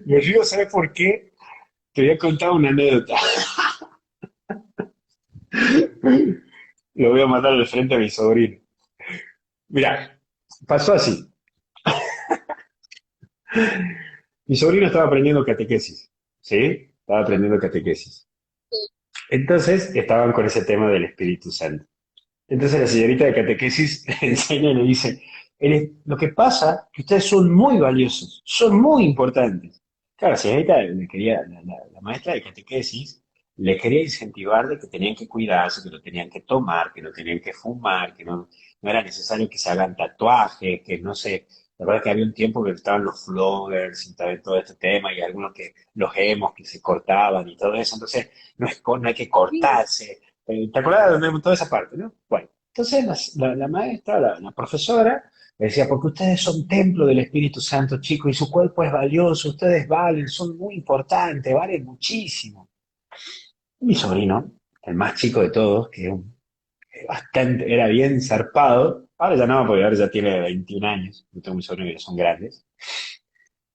Me río, ¿sabes por qué? Te voy a contar una anécdota. Lo voy a mandar al frente a mi sobrino. Mira, pasó así. Mi sobrino estaba aprendiendo catequesis, ¿sí? Estaba aprendiendo catequesis. Entonces estaban con ese tema del Espíritu Santo. Entonces la señorita de catequesis le enseña y le dice, lo que pasa es que ustedes son muy valiosos, son muy importantes. Claro, la señorita le quería, la maestra de catequesis le quería incentivar de que tenían que cuidarse, que no tenían que tomar, que no tenían que fumar, que no era necesario que se hagan tatuajes, que no sé, la verdad que había un tiempo que estaban los floggers y todo este tema y algunos que los emos que se cortaban y todo eso, entonces no hay que Sí, cortarse. ¿Te acuerdas de toda esa parte, no? Bueno, entonces la maestra, la profesora, le decía, porque ustedes son templo del Espíritu Santo, chicos, y su cuerpo es valioso, ustedes valen, son muy importantes, valen muchísimo. Mi sobrino, el más chico de todos, bastante, era bien zarpado, ahora ya no, porque ahora ya tiene 21 años, yo tengo mis sobrinos que son grandes.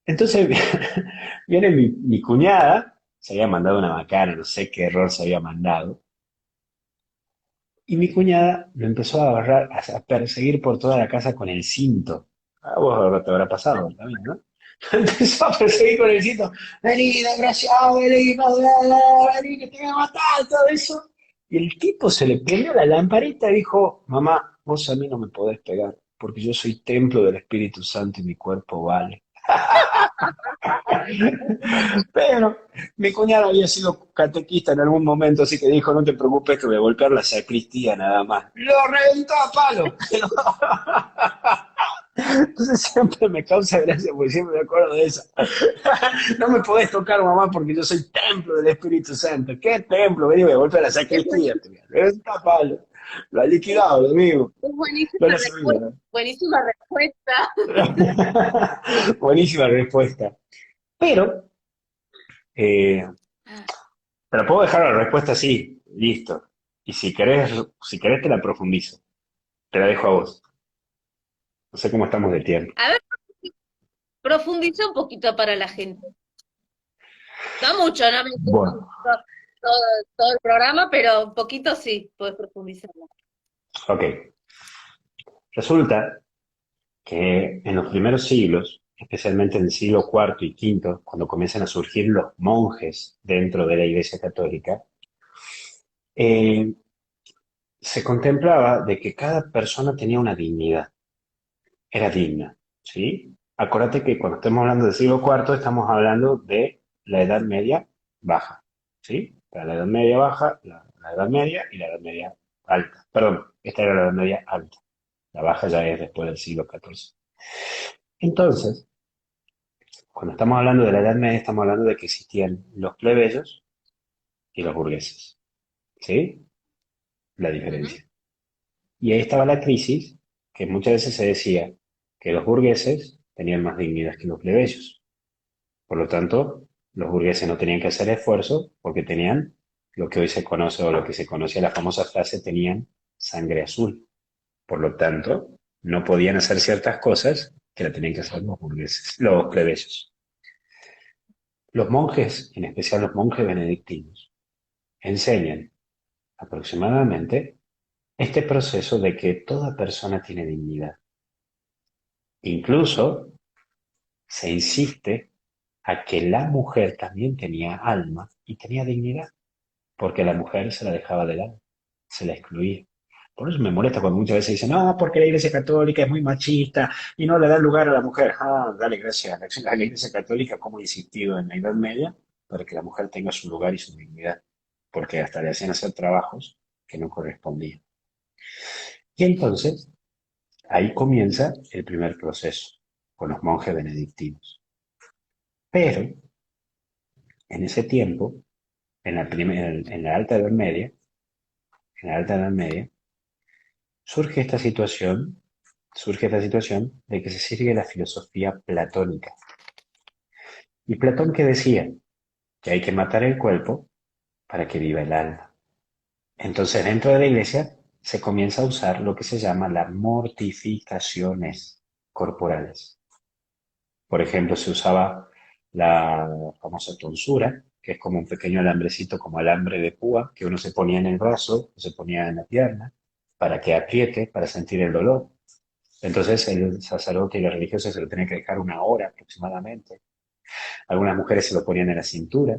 Entonces viene mi cuñada, se había mandado una macana, no sé qué error se había mandado, y mi cuñada lo empezó a agarrar, a perseguir por toda la casa con el cinto. A vos ahora te habrá pasado también, ¿no? Empezó a perseguir con el cinto. Vení, desgraciado, vení, vení, que te voy a matar, todo eso. Y el tipo se le prendió la lamparita y dijo, mamá, vos a mí no me podés pegar, porque yo soy templo del Espíritu Santo y mi cuerpo vale. Pero mi cuñado había sido catequista en algún momento, así que dijo, no te preocupes que voy a golpear la sacristía nada más. ¡Lo reventó a palo! Entonces siempre me causa gracia porque siempre me acuerdo de eso. No me podés tocar, mamá, porque yo soy templo del Espíritu Santo. ¿Qué templo? Vení, voy a golpear la es sacristía. buenísimo, Te voy a reventar a palo. Lo ha liquidado, amigo. es No buenísima lo sabía, respuesta, buenísima respuesta. ¿no? Buenísima respuesta. Pero eh, te la puedo dejar la respuesta así, listo. Y si querés te la profundizo. Te la dejo a vos. No sé cómo estamos de tiempo. A ver, profundiza un poquito para la gente. No mucho, no me Bueno, todo, todo, todo el programa, pero un poquito sí, puedes profundizar. ok. Resulta que en los primeros siglos, especialmente en el siglo cuarto y quinto, cuando comienzan a surgir los monjes dentro de la Iglesia Católica, eh, se contemplaba de que cada persona tenía una dignidad, era digna, ¿sí? Acuérdate que cuando estamos hablando del siglo cuarto, estamos hablando de la Edad Media baja, ¿sí? La Edad Media baja, la Edad Media y la Edad Media alta. Perdón, esta era la Edad Media alta. La baja ya es después del siglo XIV. Entonces, cuando estamos hablando de la Edad Media, estamos hablando de que existían los plebeyos y los burgueses, ¿sí? La Ujú. diferencia. Y ahí estaba la crisis, que muchas veces se decía que los burgueses tenían más dignidad que los plebeyos. Por lo tanto, los burgueses no tenían que hacer esfuerzo porque tenían lo que hoy se conoce o lo que se conocía la famosa frase, tenían sangre azul. Por lo tanto, no podían hacer ciertas cosas que la tenían que hacer los burgueses, los plebeyos. Los monjes, en especial los monjes benedictinos, enseñan aproximadamente este proceso de que toda persona tiene dignidad. Incluso se insiste a que la mujer también tenía alma y tenía dignidad, porque la mujer se la dejaba de lado, se la excluía. Por eso me molesta cuando muchas veces dicen, no, porque la Iglesia Católica es muy machista y no le da lugar a la mujer. Ah, dale gracias a la Iglesia Católica como ha insistido en la Edad Media para que la mujer tenga su lugar y su dignidad, porque hasta le hacían hacer trabajos que no correspondían. Y entonces, ahí comienza el primer proceso con los monjes benedictinos. Pero, en ese tiempo, en la Alta Edad Media, en la Alta Edad Media, surge esta situación, surge esta situación de que se sigue la filosofía platónica. Y Platón que decía que hay que matar el cuerpo para que viva el alma. Entonces dentro de la iglesia se comienza a usar lo que se llama las mortificaciones corporales. Por ejemplo, se usaba la famosa tonsura, que es como un pequeño alambrecito, como alambre de púa, que uno se ponía en el brazo, o se ponía en la pierna, para que apriete, para sentir el dolor. Entonces el sacerdote y la religiosa se lo tenía que dejar 1 hora aproximadamente. Algunas mujeres se lo ponían en la cintura.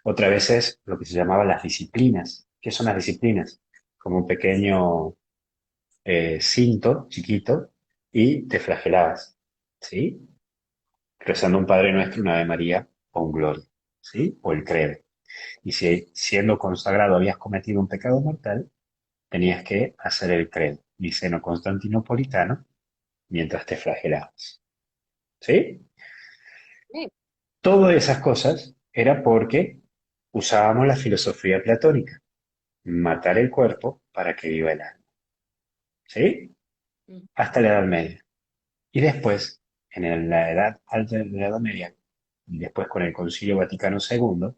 Otras veces lo que se llamaban las disciplinas. ¿Qué son las disciplinas? Como un pequeño cinto chiquito y te flagelabas, ¿sí? Rezando un Padre Nuestro, una Ave María o un Gloria, ¿sí? O el credo. Y si siendo consagrado habías cometido un pecado mortal, tenías que hacer el credo, niceno constantinopolitano, mientras te flagelabas, ¿sí? Sí. Todas esas cosas era porque usábamos la filosofía platónica, matar el cuerpo para que viva el alma, ¿sí? Mm. Hasta la Edad Media. Y después, en la Edad Alta de la Edad Media, y después con el Concilio Vaticano II,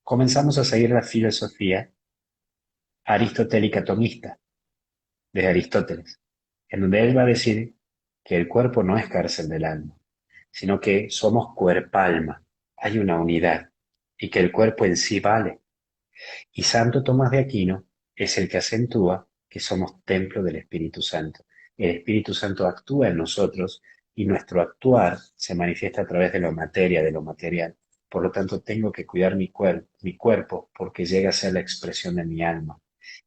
comenzamos a seguir la filosofía aristotélica tomista de Aristóteles, en donde él va a decir que el cuerpo no es cárcel del alma, sino que somos cuerpo-alma, hay una unidad, y que el cuerpo en sí vale. Y Santo Tomás de Aquino es el que acentúa que somos templo del Espíritu Santo. El Espíritu Santo actúa en nosotros y nuestro actuar se manifiesta a través de la materia, de lo material. Por lo tanto, tengo que cuidar mi cuerpo porque llega a ser la expresión de mi alma.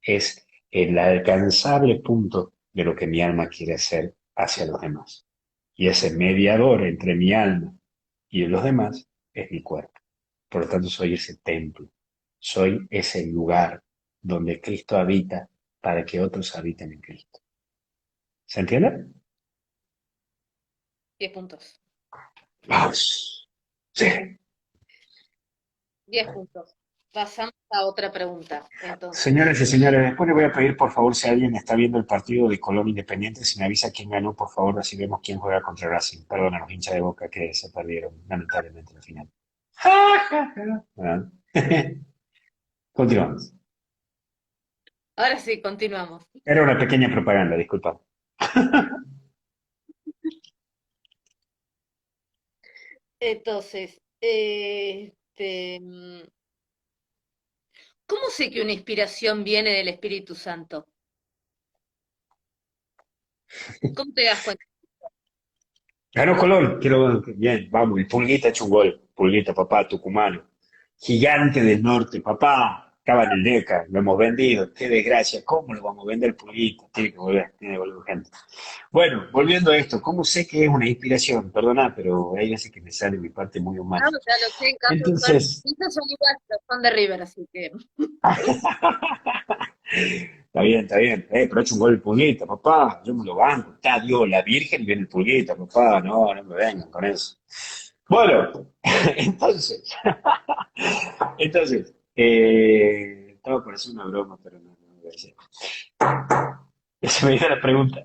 Es el alcanzable punto de lo que mi alma quiere hacer hacia los demás. Y ese mediador entre mi alma y los demás es mi cuerpo. Por lo tanto, soy ese templo. Soy ese lugar donde Cristo habita para que otros habiten en Cristo. ¿Se entiende? 10 puntos. Vamos. Sí. 10 puntos. Pasamos a otra pregunta. Entonces, Señores y señores, después le voy a pedir, por favor, si alguien está viendo el partido de Colón Independiente, si me avisa quién ganó, por favor, así vemos quién juega contra Racing. Perdón a los hinchas de Boca que se perdieron, lamentablemente, la final. ¿Verdad? Continuamos. ahora sí, continuamos. Era una pequeña propaganda, disculpa. Entonces, ¿cómo sé que una inspiración viene del Espíritu Santo? ¿Cómo te das cuenta? Ganó Colón, quiero, bien, vamos, el Pulguita ha hecho un gol. Pulguita, papá, tucumano. Gigante del norte, papá. Estaba en el NECA, lo hemos vendido. Qué desgracia, ¿cómo lo vamos a vender Pulguita? Tiene que volver gente. Bueno, volviendo a esto, ¿cómo sé que es una inspiración? Perdona, pero hay veces que me sale mi parte muy Ah, humana. ya lo sé, en caso son, Entonces, estos son igual, pero son de River, así que está bien, pero ha hecho un gol el Pulguita, papá, yo me lo banco, está Dios, la Virgen y viene el Pulguita, papá, no, no me vengan con eso. Bueno, entonces, estaba por hacer una broma, pero no voy a decir. Se me dio la pregunta.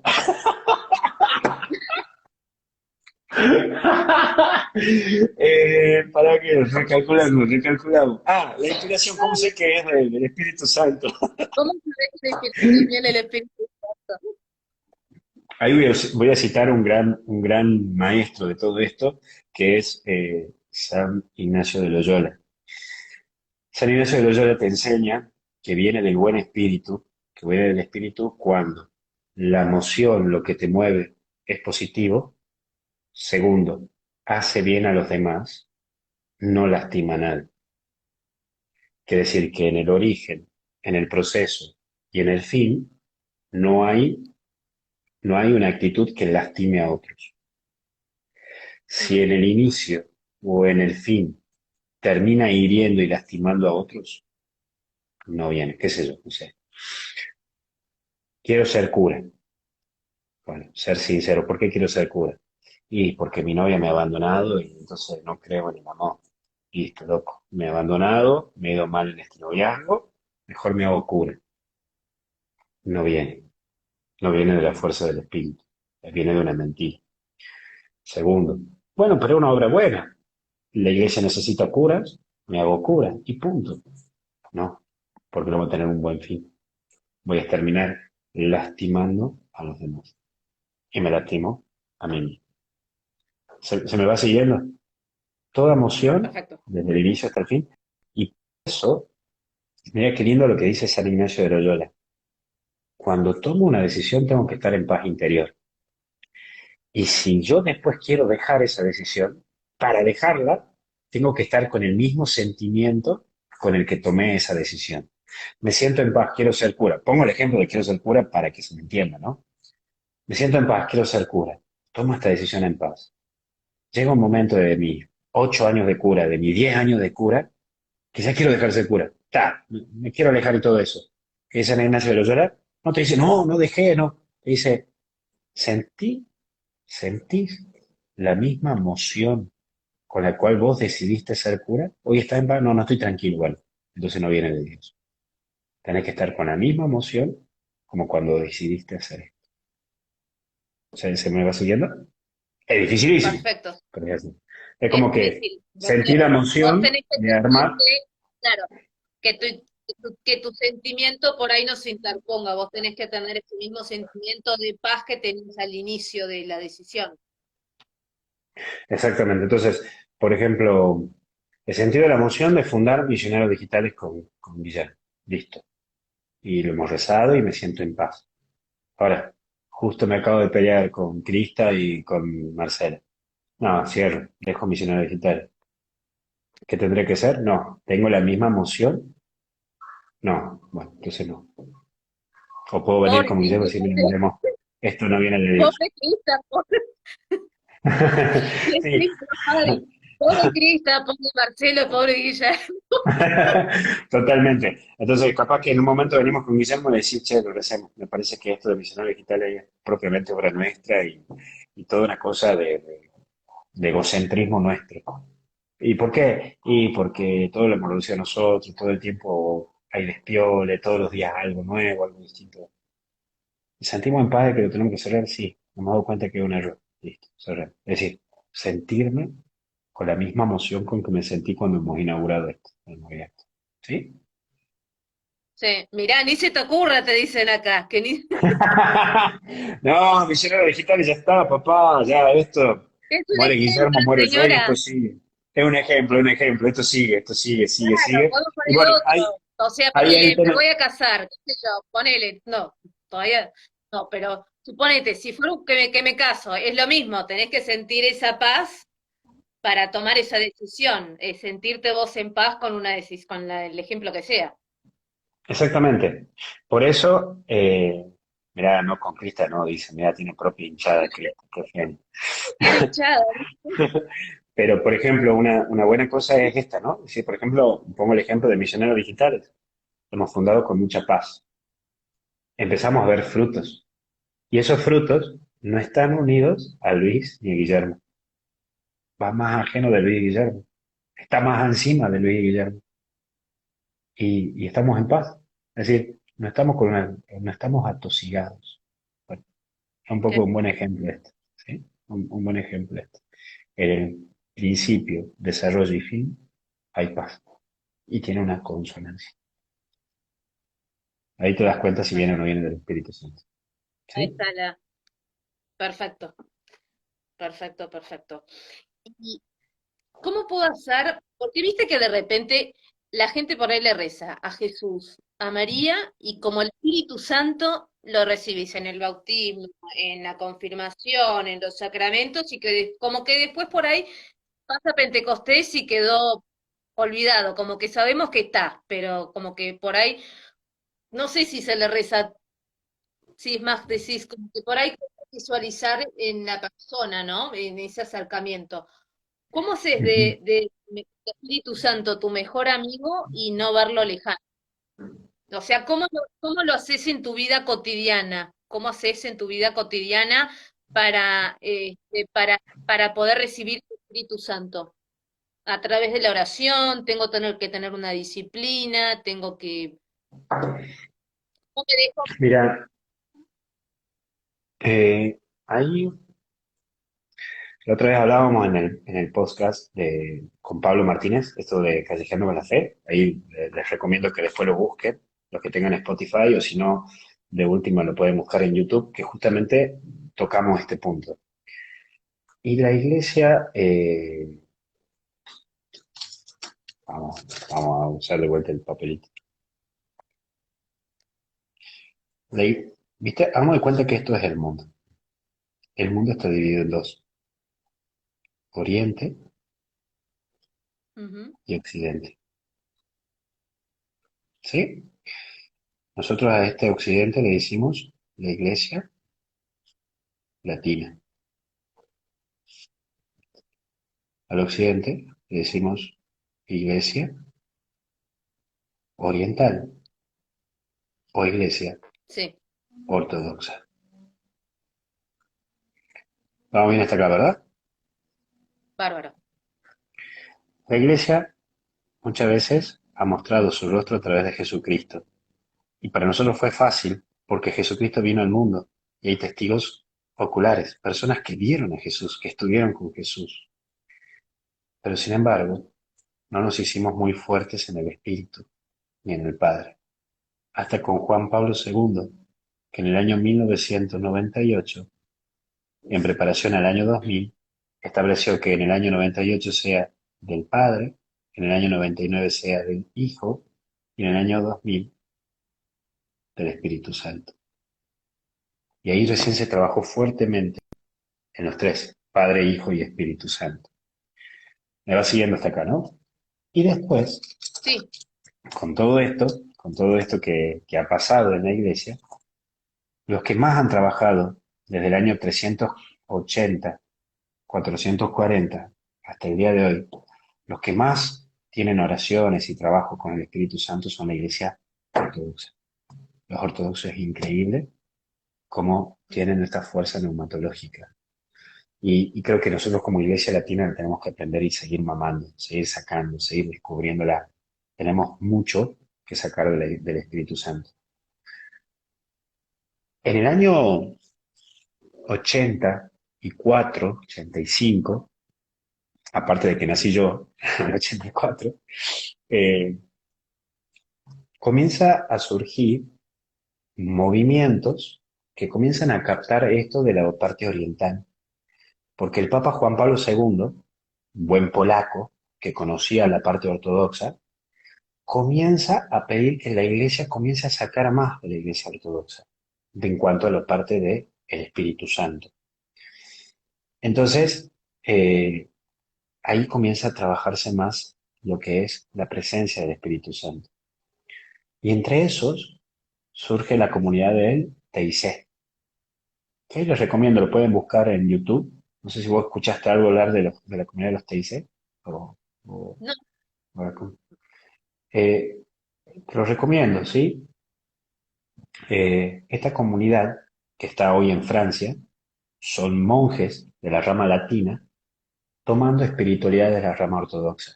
Para que recalculamos. Ah, la inspiración, ¿cómo sé que es del Espíritu Santo? ¿cómo sabés que la inspiración viene del Espíritu Santo? Ahí voy a citar un gran maestro de todo esto, que es San Ignacio de Loyola. San Ignacio de Loyola te enseña que viene del buen espíritu, que viene del espíritu cuando la emoción, lo que te mueve, es positivo. Segundo, hace bien a los demás, no lastima a nadie. Quiere decir que en el origen, en el proceso y en el fin, No hay, no hay una actitud que lastime a otros. Si en el inicio o en el fin termina hiriendo y lastimando a otros, no viene, qué sé yo, no sé. Quiero ser cura. Bueno, ser sincero, ¿por qué quiero ser cura? Y porque mi novia me ha abandonado y entonces no creo en el amor. Listo, loco. Me ha abandonado, me ha ido mal en este noviazgo, mejor me hago cura. No viene. No viene de la fuerza del espíritu. Viene de una mentira. Segundo, bueno, pero es una obra buena. La iglesia necesita curas, me hago cura y punto. No, porque no voy a tener un buen fin. Voy a terminar lastimando a los demás. Y me lastimo a mí mismo. ¿Se me va siguiendo? Toda emoción, Perfecto. desde el inicio hasta el fin. Y eso, mira qué lindo lo que dice San Ignacio de Loyola. Cuando tomo una decisión tengo que estar en paz interior. Y si yo después quiero dejar esa decisión, para dejarla, tengo que estar con el mismo sentimiento con el que tomé esa decisión. Me siento en paz, quiero ser cura. Pongo el ejemplo de quiero ser cura para que se me entienda, ¿no? Me siento en paz, quiero ser cura. Tomo esta decisión en paz. Llega un momento de mis 8 años de cura, de mis 10 años de cura, que ya quiero dejar de ser cura. Me quiero alejar de todo eso. ¿Qué dice San Ignacio de Loyola? No te dice, no, no dejé, no. Te dice, sentí, sentís la misma emoción con la cual vos decidiste ser cura. Hoy estás en paz, no, no estoy tranquilo igual. Entonces no viene de Dios. Tenés que estar con la misma emoción como cuando decidiste hacer esto. ¿Se me va siguiendo? Es dificilísimo, Perfecto. pero es así. Es Es como que difícil. sentir la Vos emoción tenés que de sentir armar. que, claro, que tu sentimiento por ahí no se interponga. Vos tenés que tener ese mismo sentimiento de paz que tenías al inicio de la decisión. Exactamente. Entonces, por ejemplo, he sentido la emoción de fundar Misioneros Digitales con Guillermo. Listo. Y lo hemos rezado y me siento en paz. Ahora, justo me acabo de pelear con Crista y con Marcela. No, cierro, dejo Misioneros Digitales. ¿Qué tendré que ser? No. ¿Tengo la misma emoción? No. Bueno, entonces no. O puedo venir Pobre con Guillermo y Cristo, decir, mira, Guillermo, esto no viene de Dios. pobre Cristo, pobre Sí. Cristo, padre. Pobre Crista, pobre Marcelo, pobre Guillermo. Totalmente. Entonces, capaz que en un momento venimos con Guillermo y le decimos, che, lo hacemos. Me parece que esto de Misioneros Digitales es propiamente obra nuestra y toda una cosa de egocentrismo nuestro. ¿Y por qué? Y porque todo lo hemos producido nosotros, todo el tiempo hay despiole, todos los días algo nuevo, algo distinto. ¿Y sentimos en paz de que lo tenemos que cerrar? Sí, nos hemos dado cuenta que es un error. Listo, cerrar. Es decir, sentirme con la misma emoción con que me sentí cuando hemos inaugurado esto, el movimiento. ¿Sí? Sí, mirá, ni se te ocurra, te dicen acá, que ni No, misionero digital ya está, papá, ya esto. es un Muere Guillermo, ejemplo, muero yo y esto señora. sigue. Es un ejemplo, esto sigue, sigue, Claro, sigue. podemos Y poner bueno, otro. O sea, ahí ponele, me tenés. voy a casar, qué sé yo, ponele, no, todavía no, pero suponete, si fuera que me caso, es lo mismo, tenés que sentir esa paz para tomar esa decisión, sentirte vos en paz con una decisión, el ejemplo que sea. Exactamente. Por eso, mirá, no con Crista, no, dice, mirá, tiene propia hinchada Crista, qué genio. Tiene hinchada. Pero, por ejemplo, una buena cosa es esta, ¿no? Si, por ejemplo, pongo el ejemplo de Misioneros Digitales. Hemos fundado con mucha paz. Empezamos a ver frutos. Y esos frutos no están unidos a Luis ni a Guillermo. Va más ajeno de Luis y Guillermo. Está más encima de Luis y Guillermo. Y estamos en paz. Es decir, no estamos atosigados. Bueno, es un poco un buen ejemplo esto. ¿Sí? Un buen ejemplo esto. En el principio, desarrollo y fin, hay paz. Y tiene una consonancia. Ahí te das cuenta si viene o no viene del Espíritu Santo. Ahí ¿Sí? está la. Perfecto, perfecto, perfecto. ¿Y cómo puedo hacer? Porque viste que de repente la gente por ahí le reza a Jesús, a María, y como el Espíritu Santo lo recibís en el bautismo, en la confirmación, en los sacramentos, y que como que después por ahí pasa Pentecostés y quedó olvidado, como que sabemos que está, pero como que por ahí, no sé si se le reza Sí, es más, decís, como que por ahí visualizar en la persona, ¿no? En ese acercamiento. ¿Cómo haces Ujú. de Espíritu Santo tu mejor amigo y no verlo lejano? O sea, cómo lo haces en tu vida cotidiana? ¿Cómo haces en tu vida cotidiana para, para poder recibir el Espíritu Santo? A través de la oración, tengo que tener una disciplina, tengo que... ¿Cómo me dejo? Mira, ahí la otra vez hablábamos en el podcast con Pablo Martínez, esto de Callejeando con la Fe. Ahí les recomiendo que después lo busquen, los que tengan Spotify, o si no, de última lo pueden buscar en YouTube, que justamente tocamos este punto. Y la iglesia, vamos a usar de vuelta el papelito. ¿Viste? Hagamos de cuenta que esto es el mundo. El mundo está dividido en dos, Oriente Ujú, y Occidente. ¿Sí? Nosotros a este Occidente le decimos la iglesia latina. Al Occidente le decimos iglesia oriental o iglesia sí, ortodoxa. Vamos bien hasta acá, ¿verdad? bárbaro. La iglesia muchas veces ha mostrado su rostro a través de Jesucristo. Y para nosotros fue fácil porque Jesucristo vino al mundo y hay testigos oculares, personas que vieron a Jesús, que estuvieron con Jesús. Pero sin embargo, no nos hicimos muy fuertes en el Espíritu ni en el Padre. Hasta con Juan Pablo II, que en el año 1998, en preparación al año 2000, estableció que en el año 98 sea del Padre, en el año 99 sea del Hijo y en el año 2000 del Espíritu Santo. Y ahí recién se trabajó fuertemente en los tres, Padre, Hijo y Espíritu Santo. Me va siguiendo hasta acá, ¿no? Y después, Sí, con todo esto, que ha pasado en la iglesia, los que más han trabajado desde el año 380, 440 hasta el día de hoy, los que más tienen oraciones y trabajo con el Espíritu Santo son la iglesia ortodoxa. Los ortodoxos es increíble cómo tienen esta fuerza neumatológica. Y creo que nosotros como iglesia latina tenemos que aprender y seguir mamando, seguir sacando, seguir descubriéndola. Tenemos mucho que sacar del Espíritu Santo. En el año 84, 85, aparte de que nací yo en el 84, eh, comienza a surgir movimientos que comienzan a captar esto de la parte oriental. Porque el Papa Juan Pablo II, buen polaco, que conocía la parte ortodoxa, comienza a pedir que la iglesia comience a sacar más de la iglesia ortodoxa en cuanto a la parte del Espíritu Santo. Entonces, eh, ahí comienza a trabajarse más lo que es la presencia del Espíritu Santo. Y entre esos surge la comunidad del TIC, que les recomiendo, lo pueden buscar en YouTube. No sé si vos escuchaste algo hablar de la comunidad de los TIC. O, o- no, eh, te lo recomiendo, ¿sí? Esta comunidad que está hoy en Francia son monjes de la rama latina tomando espiritualidad de la rama ortodoxa.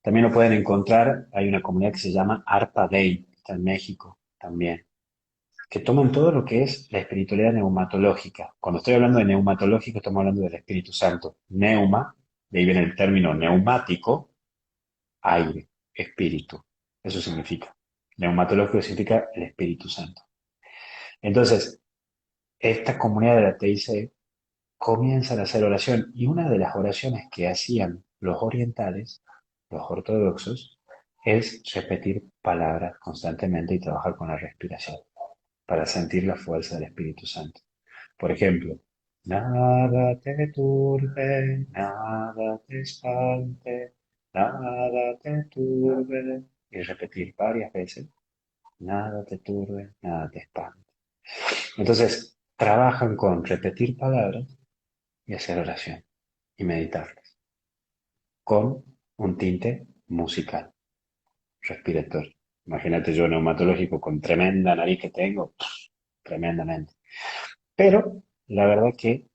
También lo pueden encontrar, hay una comunidad que se llama Arpa Dei, está en México también, que toman todo lo que es la espiritualidad neumatológica. Cuando estoy hablando de neumatológico, estamos hablando del Espíritu Santo. Neuma, de ahí viene el término neumático, aire, espíritu. Eso significa. Neumatológico significa el Espíritu Santo. Entonces, esta comunidad de la TIC comienzan a hacer oración y una de las oraciones que hacían los orientales, los ortodoxos, es repetir palabras constantemente y trabajar con la respiración para sentir la fuerza del Espíritu Santo. Por ejemplo, nada te turbe, nada te espante, nada te turbe. Y repetir varias veces, nada te turbe, nada te espante. Entonces, trabajan con repetir palabras y hacer oración y meditarlas, con un tinte musical, respiratorio. Imagínate yo neumatológico con tremenda nariz que tengo, tremendamente. Pero la verdad que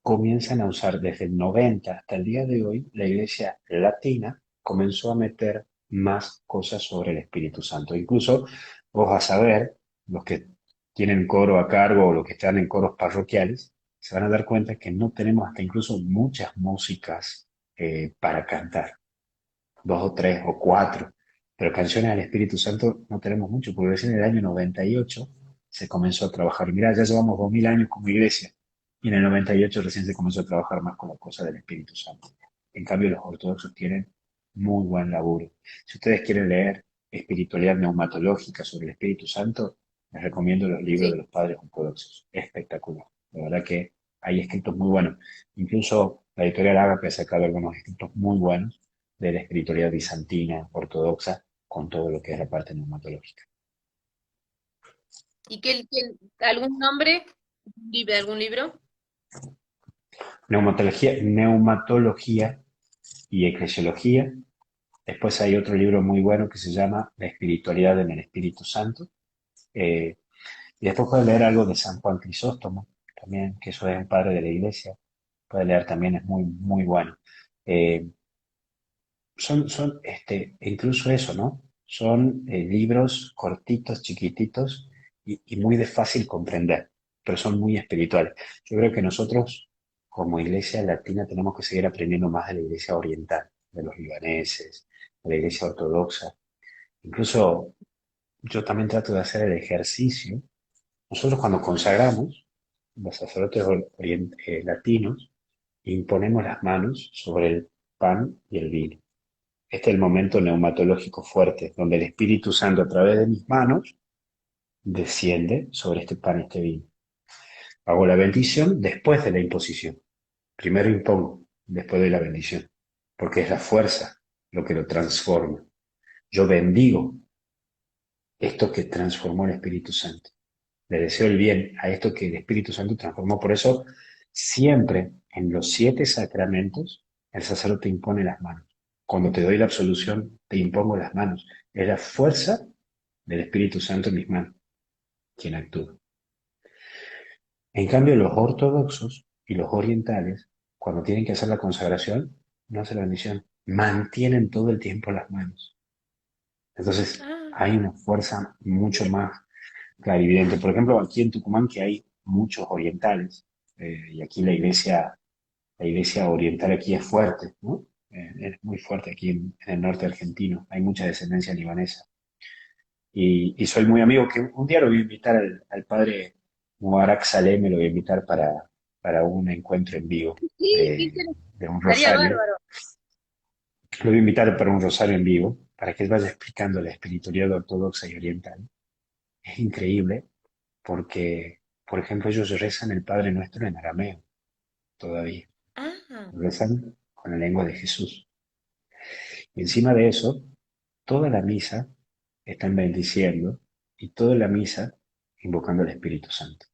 comienzan a usar desde el 90 hasta el día de hoy, la Iglesia Latina comenzó a meter más cosas sobre el Espíritu Santo. Incluso vos vas a ver, los que tienen coro a cargo o los que están en coros parroquiales, se van a dar cuenta que no tenemos hasta incluso muchas músicas para cantar, dos o tres o cuatro, pero canciones al Espíritu Santo no tenemos mucho, porque recién en el año 98 se comenzó a trabajar. Mirá, ya llevamos 2000 años como iglesia, y en el 98 recién se comenzó a trabajar más con la cosa del Espíritu Santo. En cambio, los ortodoxos tienen muy buen laburo. Si ustedes quieren leer espiritualidad neumatológica sobre el Espíritu Santo, les recomiendo los libros de Sí. los padres ortodoxos. Espectacular. La verdad que hay escritos muy buenos. Incluso la editorial Ágape ha sacado algunos escritos muy buenos de la espiritualidad bizantina, ortodoxa, con todo lo que es la parte neumatológica. ¿Y algún nombre? ¿Algún libro? Neumatología y eclesiología. Después hay otro libro muy bueno que se llama La espiritualidad en el Espíritu Santo. Eh, y después puede leer algo de San Juan Crisóstomo, también, que eso es un padre de la iglesia. Puede leer también, es muy, muy bueno. Eh, incluso eso, ¿no? Son libros cortitos, chiquititos y muy de fácil comprender, pero son muy espirituales. Yo creo que nosotros, como iglesia latina, tenemos que seguir aprendiendo más de la iglesia oriental, de los libaneses, de la iglesia ortodoxa. Incluso yo también trato de hacer el ejercicio. Nosotros cuando consagramos, los sacerdotes latinos, imponemos las manos sobre el pan y el vino. Este es el momento neumatológico fuerte, donde el Espíritu Santo a través de mis manos desciende sobre este pan y este vino. Hago la bendición después de la imposición. Primero impongo, después doy la bendición, porque es la fuerza lo que lo transforma. Yo bendigo esto que transformó el Espíritu Santo. Le deseo el bien a esto que el Espíritu Santo transformó. Por eso, siempre en los 7 sacramentos, el sacerdote impone las manos. Cuando te doy la absolución, te impongo las manos. Es la fuerza del Espíritu Santo en mis manos quien actúa. En cambio, los ortodoxos y los orientales, cuando tienen que hacer la consagración, no hacen la bendición, mantienen todo el tiempo las manos. Entonces, Ah, hay una fuerza mucho más clarividente. Por ejemplo, aquí en Tucumán, que hay muchos orientales, y aquí la iglesia oriental aquí es fuerte, ¿no? Es muy fuerte aquí en el norte argentino, hay mucha descendencia libanesa. Y soy muy amigo, que un día lo voy a invitar al padre Mubarak Saleh, me lo voy a invitar para un encuentro en vivo sí, qué de, interesante. de un Estaría rosario. bárbaro. Lo voy a invitar para un rosario en vivo, para que él vaya explicando la espiritualidad ortodoxa y oriental. Es increíble porque, por ejemplo, ellos rezan el Padre Nuestro en arameo todavía. Ah, Lo rezan con la lengua de Jesús. Y encima de eso, toda la misa están bendiciendo y toda la misa invocando al Espíritu Santo.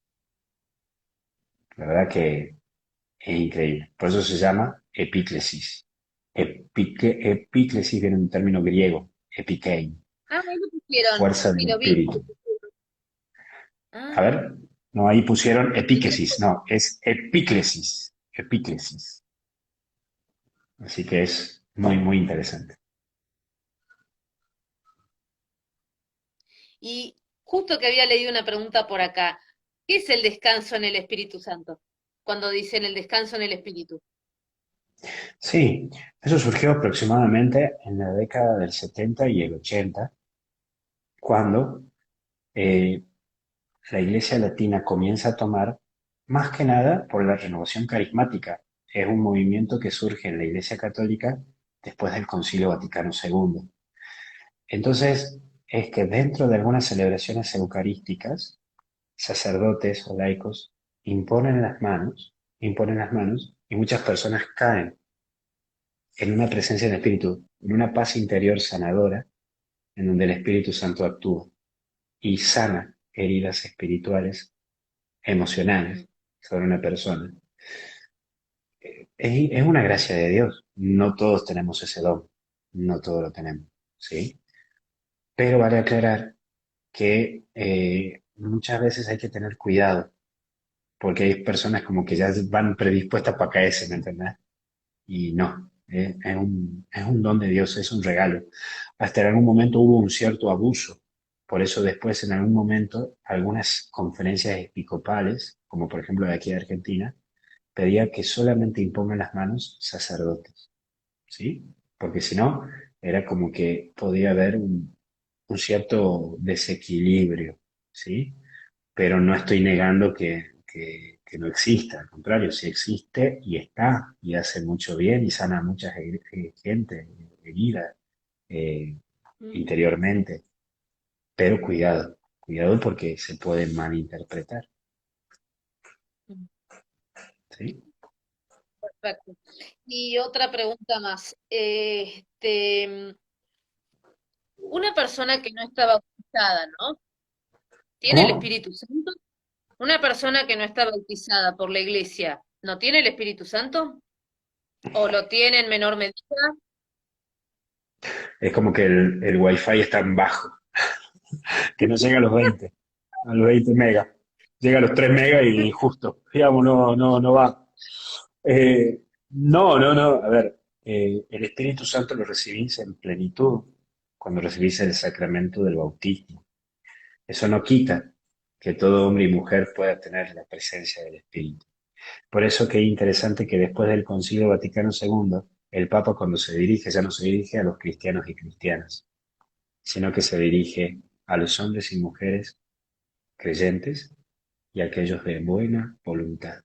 La verdad que es increíble. Por eso se llama epíclesis. Epíclesis viene de un término griego, epikein, ahí lo pusieron, fuerza sí, del lo vi. Espíritu. A Ah, ver, no, ahí pusieron y después, epíquesis, no, es epíclesis, epíclesis. Así que es muy, muy interesante. y justo que había leído una pregunta por acá, ¿qué es el descanso en el Espíritu Santo? Cuando dicen el descanso en el Espíritu. Sí, eso surgió aproximadamente en la década del 70 y el 80, cuando eh, la Iglesia Latina comienza a tomar, más que nada por la renovación carismática. Es un movimiento que surge en la Iglesia Católica después del Concilio Vaticano II. Entonces, es que dentro de algunas celebraciones eucarísticas, sacerdotes o laicos imponen las manos y muchas personas caen en una presencia del Espíritu, en una paz interior sanadora, en donde el Espíritu Santo actúa y sana heridas espirituales emocionales Mm, sobre una persona, es una gracia de Dios. No todos tenemos ese don, no todos lo tenemos, ¿sí? Pero vale aclarar que muchas veces hay que tener cuidado, porque hay personas como que ya van predispuestas para caerse, ¿me entendés? Y no, es un don de Dios, es un regalo. Hasta en algún momento hubo un cierto abuso. Por eso después, en algún momento, algunas conferencias episcopales, como por ejemplo de aquí de Argentina, pedía que solamente impongan las manos sacerdotes, ¿sí? Porque si no, era como que podía haber un cierto desequilibrio, ¿sí? Pero no estoy negando que no exista, al contrario, sí existe y está, y hace mucho bien y sana a mucha gente herida eh, mm, interiormente, pero cuidado, cuidado porque se puede malinterpretar, mm. ¿sí? Perfecto. Y otra pregunta más. Una persona que no está bautizada, ¿no? ¿Tiene el ¿Cómo? Espíritu Santo? Una persona que no está bautizada por la iglesia, ¿no tiene el Espíritu Santo? ¿O lo tiene en menor medida? Es como que el wifi está en bajo, que no llega a los 20 megas, llega a los 3 megas y justo, digamos, no va. No, a ver, el Espíritu Santo lo recibís en plenitud cuando recibís el sacramento del bautismo. Eso no quita que todo hombre y mujer pueda tener la presencia del Espíritu. Por eso que es interesante que después del Concilio Vaticano II, el Papa cuando se dirige, ya no se dirige a los cristianos y cristianas, sino que se dirige a los hombres y mujeres creyentes y a aquellos de buena voluntad.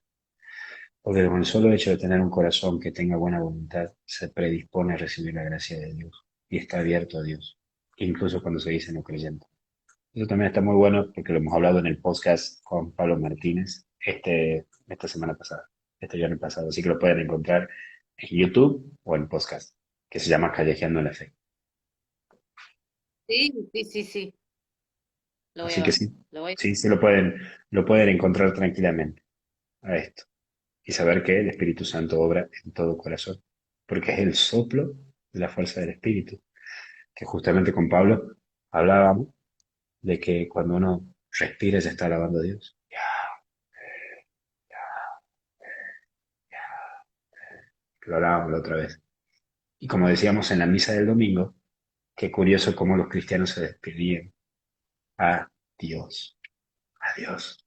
Porque con el solo hecho de tener un corazón que tenga buena voluntad, se predispone a recibir la gracia de Dios y está abierto a Dios, incluso cuando se dice no creyente. Eso también está muy bueno porque lo hemos hablado en el podcast con Pablo Martínez esta semana pasada, este año pasado, así que lo pueden encontrar en YouTube o en podcast, que se llama Callejeando en la Fe. Sí, sí, sí, sí. Lo voy Así a que ver. sí, Lo voy a... sí, lo pueden encontrar tranquilamente a esto y saber que el Espíritu Santo obra en todo corazón, porque es el soplo de la fuerza del Espíritu, que justamente con Pablo hablábamos de que cuando uno respira ya está alabando a Dios. Que lo hablábamos la otra vez. Y como decíamos en la misa del domingo, qué curioso cómo los cristianos se despedían a Dios, a Dios,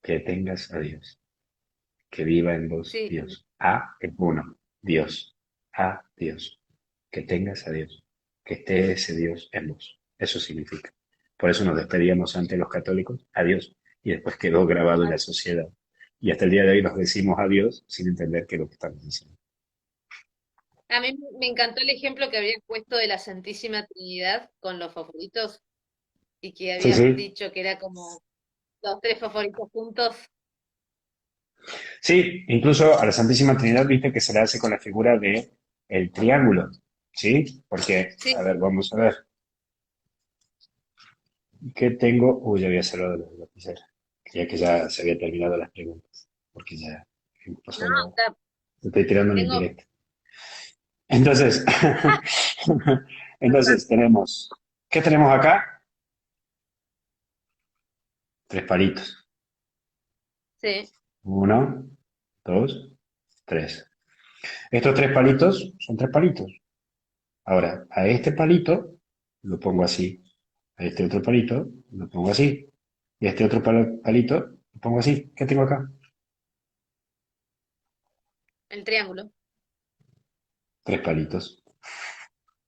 que tengas a Dios, que viva en vos Sí, Dios, a es uno, Dios, a Dios, que tengas a Dios, que esté ese Dios en vos. Eso significa. Por eso nos despedíamos ante los católicos, a Dios, y después quedó grabado en la sociedad. Y hasta el día de hoy nos decimos adiós sin entender qué es lo que estamos diciendo. a mí me encantó el ejemplo que habías puesto de la Santísima Trinidad con los favoritos y que Sí, habías sí, dicho que era como los tres favoritos juntos. sí, incluso a la Santísima Trinidad viste que se le hace con la figura de el triángulo, ¿sí? Porque, Sí, a ver, vamos a ver, ¿qué tengo? Uy, ya había cerrado la lapicera, ya que ya se había terminado las preguntas, porque ya no, pasó la hora. está- Te estoy tirando una tengo... indirecta. Entonces, entonces tenemos, ¿qué tenemos acá? Tres palitos. Sí, Uno, dos, tres. Estos tres palitos son tres palitos. Ahora, a este palito lo pongo así, a este otro palito lo pongo así, y a este otro palito lo pongo así. ¿Qué tengo acá? el triángulo. Tres palitos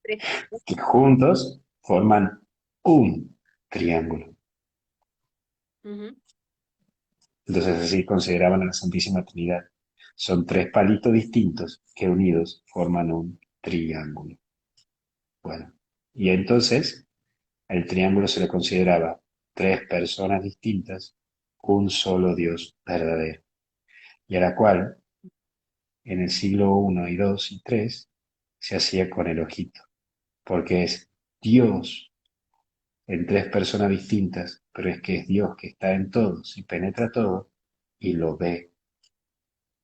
Tres. que juntos forman un triángulo. Ujú. Entonces así consideraban a la Santísima Trinidad. Son tres palitos distintos que unidos forman un triángulo. Bueno, y entonces el triángulo se le consideraba tres personas distintas, un solo Dios verdadero, y a la cual en el siglo I y II y III se hacía con el ojito, porque es Dios en tres personas distintas, pero es que es Dios que está en todos y penetra todo y lo ve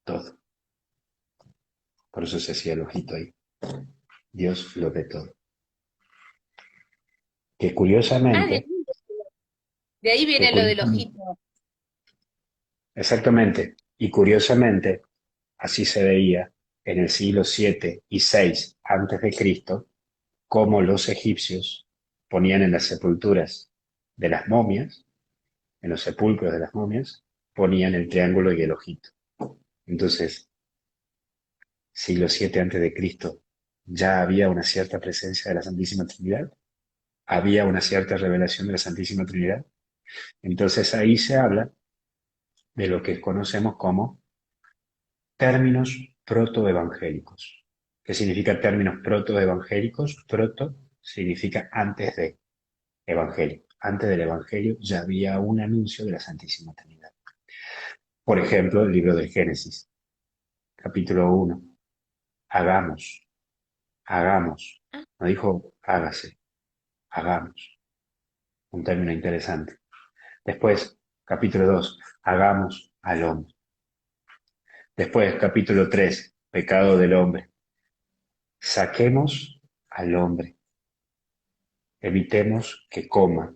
todo. Por eso se hacía el ojito ahí. Dios lo ve todo. Que Ah, curiosamente, de ahí que viene lo del curiosamente, ojito. exactamente, y curiosamente, así se veía en el siglo 7 y 6 antes de Cristo, cómo los egipcios ponían en las sepulturas de las momias, en los sepulcros de las momias, ponían el triángulo y el ojito. Entonces, siglo 7 antes de Cristo, ya había una cierta presencia de la Santísima Trinidad, había una cierta revelación de la Santísima Trinidad. Entonces ahí se habla de lo que conocemos como términos protoevangélicos. ¿Qué significa términos protoevangélicos? Proto significa antes de evangelio. Antes del evangelio ya había un anuncio de la Santísima Trinidad. Por ejemplo, el libro del Génesis, capítulo 1. Hagamos, hagamos. Ah, No dijo hágase, hagamos. Un término interesante. Después, capítulo 2. Hagamos al hombre. Después, capítulo 3. Pecado del hombre. Saquemos al hombre, evitemos que coma.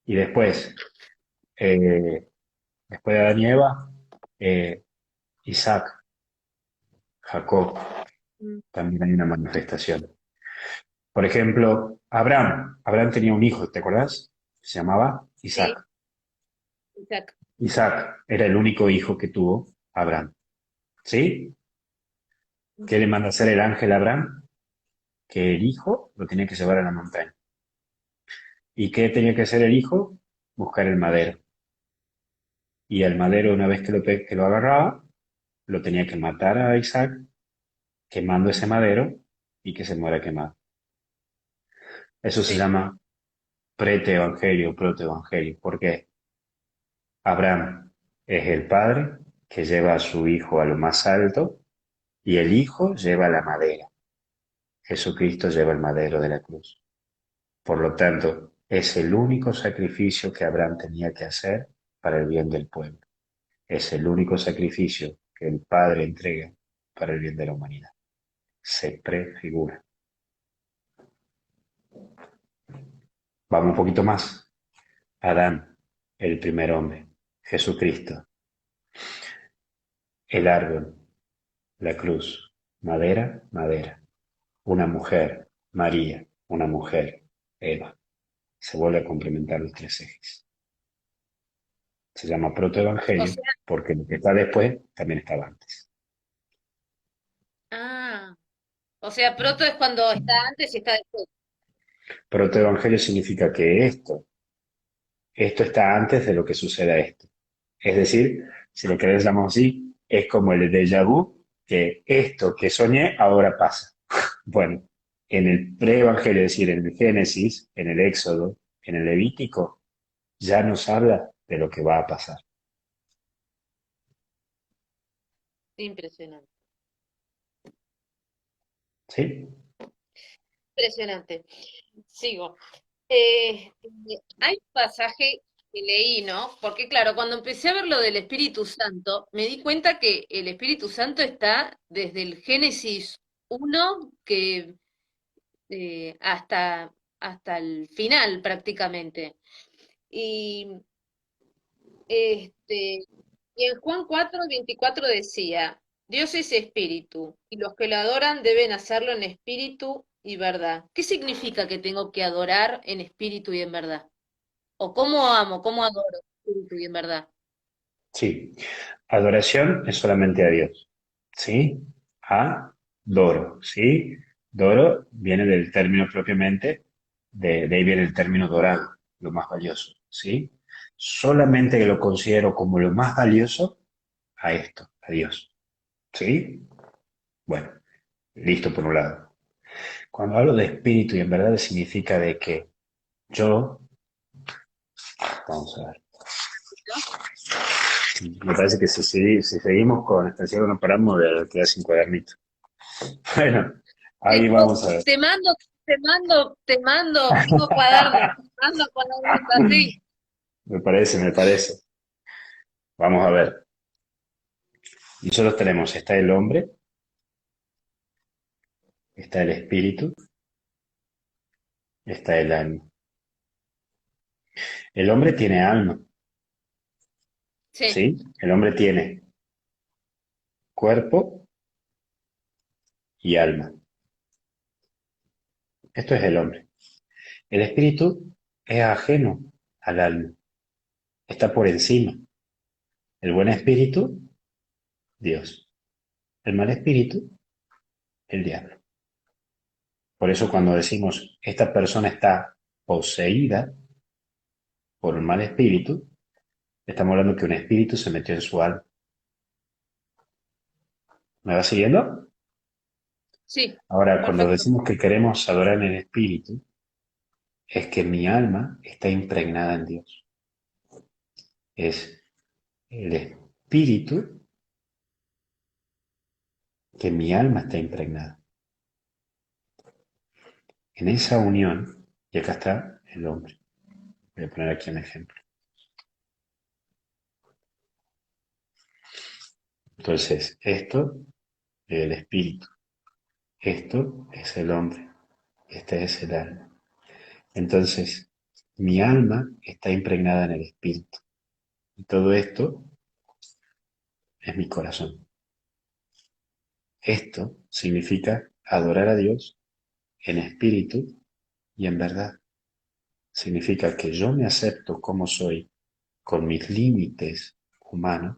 Y después, eh, después de Adán y Eva, eh, Isaac, Jacob, mm, también hay una manifestación. Por ejemplo, Abraham tenía un hijo, ¿te acordás? Se llamaba sí, Isaac. exacto. Isaac era el único hijo que tuvo Abraham. ¿Sí? ¿Qué le Ujú. manda a hacer el ángel a Abraham? Que el hijo lo tenía que llevar a la montaña. ¿Y qué tenía que hacer el hijo? Buscar el madero. Y el madero, una vez que lo agarraba, lo tenía que matar a Isaac, quemando ese madero y que se muera quemado. Eso se Sí, llama preteevangelio, protoevangelio. ¿Por qué? Abraham es el padre que lleva a su hijo a lo más alto y el hijo lleva la madera. Jesucristo lleva el madero de la cruz. Por lo tanto, es el único sacrificio que Abraham tenía que hacer para el bien del pueblo. Es el único sacrificio que el Padre entrega para el bien de la humanidad. Se prefigura. Vamos un poquito más. Adán, el primer hombre. Jesucristo, el árbol, la cruz. Madera, madera. Una mujer, María. Una mujer, Eva. Se vuelve a complementar los tres ejes. Se llama o protoevangelio sea, porque lo que está después también estaba antes. ah, o sea, proto es cuando está antes y está después. Protoevangelio significa que esto está antes de lo que suceda esto. Es decir, si lo querés llamar así, es como el déjà vu, que esto que soñé ahora pasa. Bueno, en el pre-evangelio, es decir, en el Génesis, en el Éxodo, en el Levítico, ya nos habla de lo que va a pasar. Impresionante, ¿Sí? impresionante. Sigo. Hay un pasaje que leí, ¿no? Porque claro, cuando empecé a ver lo del Espíritu Santo, me di cuenta que el Espíritu Santo está desde el Génesis 1 que hasta el final prácticamente. Y este y en Juan 4:24 decía, Dios es espíritu, y los que lo adoran deben hacerlo en espíritu y verdad. ¿Qué significa que tengo que adorar en espíritu y en verdad? ¿O cómo amo, cómo adoro en espíritu y en verdad? Sí. Adoración es solamente a Dios. ¿Sí? Adoro. ¿Sí? Doro viene del término propiamente, de ahí viene el término dorado, lo más valioso. ¿Sí? Solamente lo considero como lo más valioso a esto, a Dios. ¿Sí? Bueno, listo por un lado. Cuando hablo de espíritu y en verdad significa de que yo, vamos a ver, me parece que si seguimos con esta no paramos de quedar sin cuadernito. Bueno, Te, ahí vamos a ver. te mando, te mando, tengo cuadernos, te mando cuadernos así. Me parece. Vamos a ver. Nosotros tenemos, está el hombre, está el espíritu, está el alma. El hombre tiene alma, Sí, ¿sí? El hombre tiene cuerpo y alma. Esto es el hombre. El espíritu es ajeno al alma, está por encima. El buen espíritu, Dios. El mal espíritu, el diablo. Por eso cuando decimos esta persona está poseída por un mal espíritu, estamos hablando que un espíritu se metió en su alma. ¿Me va siguiendo? sí, Ahora, cuando perfecto. decimos que queremos adorar en el espíritu, es que mi alma está impregnada en Dios. Es el espíritu que mi alma está impregnada. En esa unión, y acá está el hombre. Voy a poner aquí un ejemplo. Entonces, esto es el espíritu, esto es el hombre, este es el alma. Entonces, mi alma está impregnada en el espíritu. Y todo esto es mi corazón. Esto significa adorar a Dios en espíritu y en verdad. Significa que yo me acepto como soy, con mis límites humanos,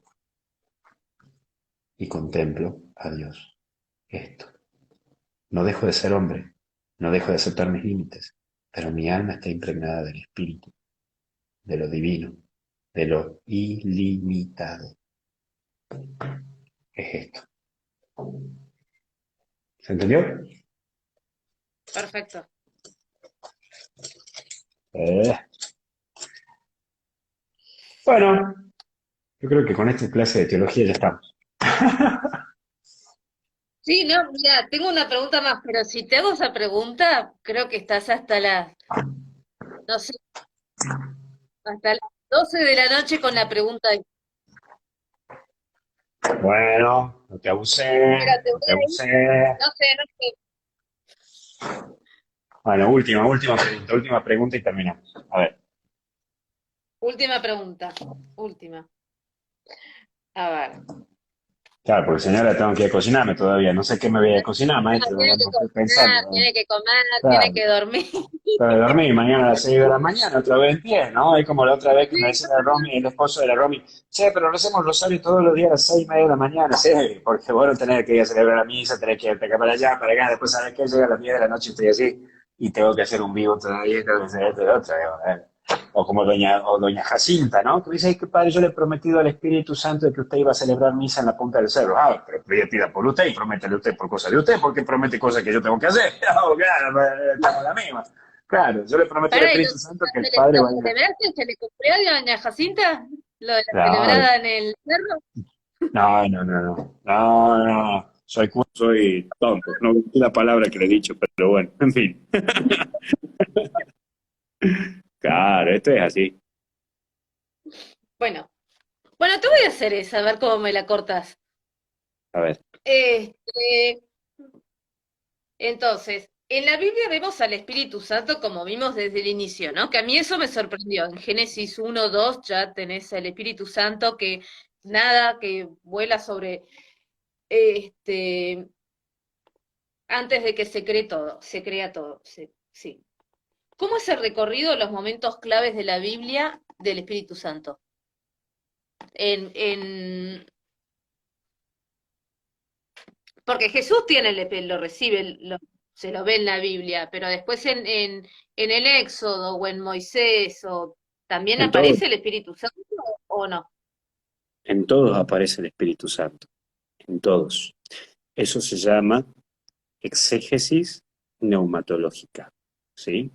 y contemplo a Dios. Esto. No dejo de ser hombre, no dejo de aceptar mis límites, pero mi alma está impregnada del espíritu, de lo divino, de lo ilimitado. Es esto. ¿Se entendió? Perfecto. Eh, Bueno, yo creo que con esta clase de teología ya estamos. Sí, no, mira, tengo una pregunta más, pero si te hago esa pregunta, creo que estás hasta las, no sé, hasta las 12 de la noche con la pregunta. Bueno, no te abusé, Espérate, no voy te a ir, abusé. no sé, Bueno, última pregunta y terminamos. A ver, última pregunta, última. A ver. claro, porque señora tengo que ir a cocinarme todavía. No sé qué me voy a cocinar, maestro. Tiene que No estoy cocinar, pensando. tiene que comer, tiene Claro, que dormir. para dormir mañana a las 6 de la mañana, otra vez en pie, ¿no? Es como la otra vez que me decía la Romy, el esposo de la Romy, che, pero no hacemos rosario todos los días a las 6:30 de la mañana, sí, porque bueno, tenés que ir a celebrar la misa, tenés que irte acá para allá, para acá, después sabes que llega a las 10 de la noche y estoy así, y tengo que hacer un vivo todavía, tengo que hacer esto y lo otro, digo, O como doña Jacinta, ¿no? Que dice, ay, qué padre, yo le he prometido al Espíritu Santo de que usted iba a celebrar misa en la punta del cerro. Ah, pero pida por usted y prométele usted por cosa de usted, porque promete cosas que yo tengo que hacer. Ah, claro, estamos en la misma. Claro, yo le prometí al Para, ¿y Espíritu Santo que el Padre lo va a ir a... celebraste? ¿Se le cumplió a doña Jacinta? ¿Lo de la No, celebrada en el cerro? no. Soy tonto. No es la palabra que le he dicho, pero bueno, en fin. Claro, esto es así. Bueno, bueno, te voy a hacer esa, a ver cómo me la cortas. A ver. Este, entonces, en la Biblia vemos al Espíritu Santo como vimos desde el inicio, ¿no? Que a mí eso me sorprendió. En Génesis 1, 2 ya tenés al Espíritu Santo que nada, que vuela sobre, este, antes de que se cree todo, se crea todo, sí, sí. ¿Cómo es el recorrido de los momentos claves de la Biblia del Espíritu Santo? En, porque Jesús tiene lo recibe, se lo ve en la Biblia, pero después en el Éxodo o en Moisés o también En todo, aparece el Espíritu Santo o no. en todos aparece el Espíritu Santo. En todos. Eso se llama exégesis neumatológica. ¿Sí?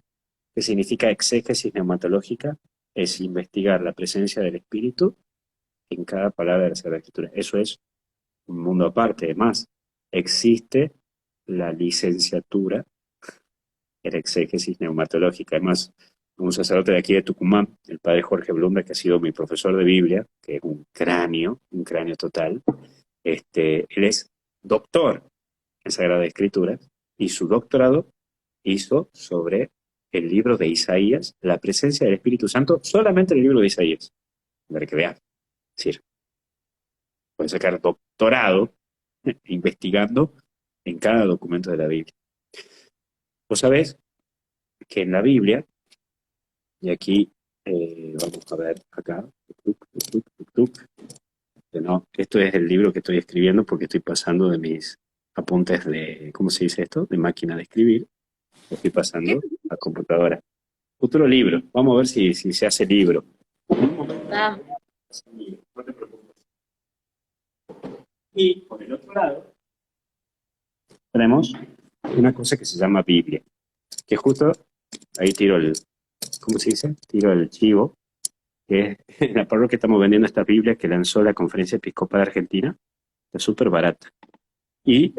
¿Qué significa exégesis neumatológica? Es investigar la presencia del Espíritu en cada palabra de la Sagrada Escritura. Eso es un mundo aparte. Además, existe la licenciatura era exégesis neumatológica. Además, un sacerdote de aquí de Tucumán, el padre Jorge Blumberg, que ha sido mi profesor de Biblia, que es un cráneo total, él es doctor en Sagrada Escritura, y su doctorado hizo sobre el libro de Isaías, la presencia del Espíritu Santo, solamente en el libro de Isaías. Para que vean, es decir, puede sacar doctorado investigando en cada documento de la Biblia. Vos sabés que en la Biblia, y aquí vamos a ver acá, que no, esto es el libro que estoy escribiendo porque estoy pasando de mis apuntes de, ¿cómo se dice esto? De máquina de escribir, lo estoy pasando a computadora. Futuro libro, vamos a ver si se hace libro. Ah, No te preocupes. Y por el otro lado, tenemos una cosa que se llama Biblia, que justo ahí tiro el, ¿cómo se dice? Tiro el chivo, que es la parroquia que estamos vendiendo esta Biblia que lanzó la Conferencia Episcopal Argentina, está súper barata. Y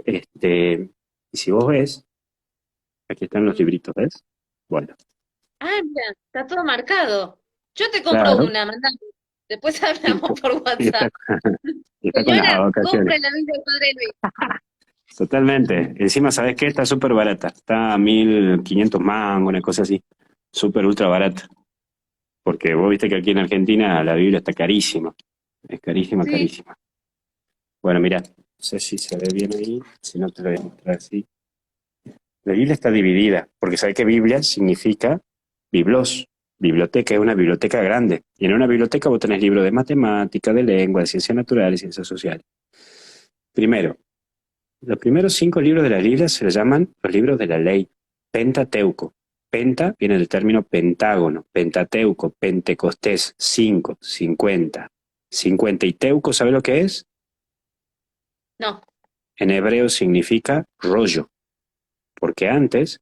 si vos ves, aquí están los libritos, ¿ves? Bueno, mira, está todo marcado. Yo te compro claro, una, mandame. Después y, hablamos por y está, WhatsApp. y está con las Señora, vacaciones. compre la Biblia del Padre Luis. Totalmente. Encima, ¿sabes qué? Está súper barata. Está a 1.500 mangos, una cosa así. Súper ultra barata. Porque vos viste que aquí en Argentina la Biblia está carísima. Es carísima, Sí. carísima. Bueno, mira, no sé si se ve bien ahí, si no te lo voy a mostrar así. La Biblia está dividida, porque sabes que Biblia significa biblos. Biblioteca es una biblioteca grande. Y en una biblioteca vos tenés libros de matemática, de lengua, de ciencias naturales, ciencias sociales. Primero, los primeros 5 libros de la Biblia se les llaman los libros de la ley, Pentateuco. Penta viene del término pentágono, Pentateuco, Pentecostés, 5, 50. 50 y teuco, ¿sabe lo que es? No. En hebreo significa rollo, porque antes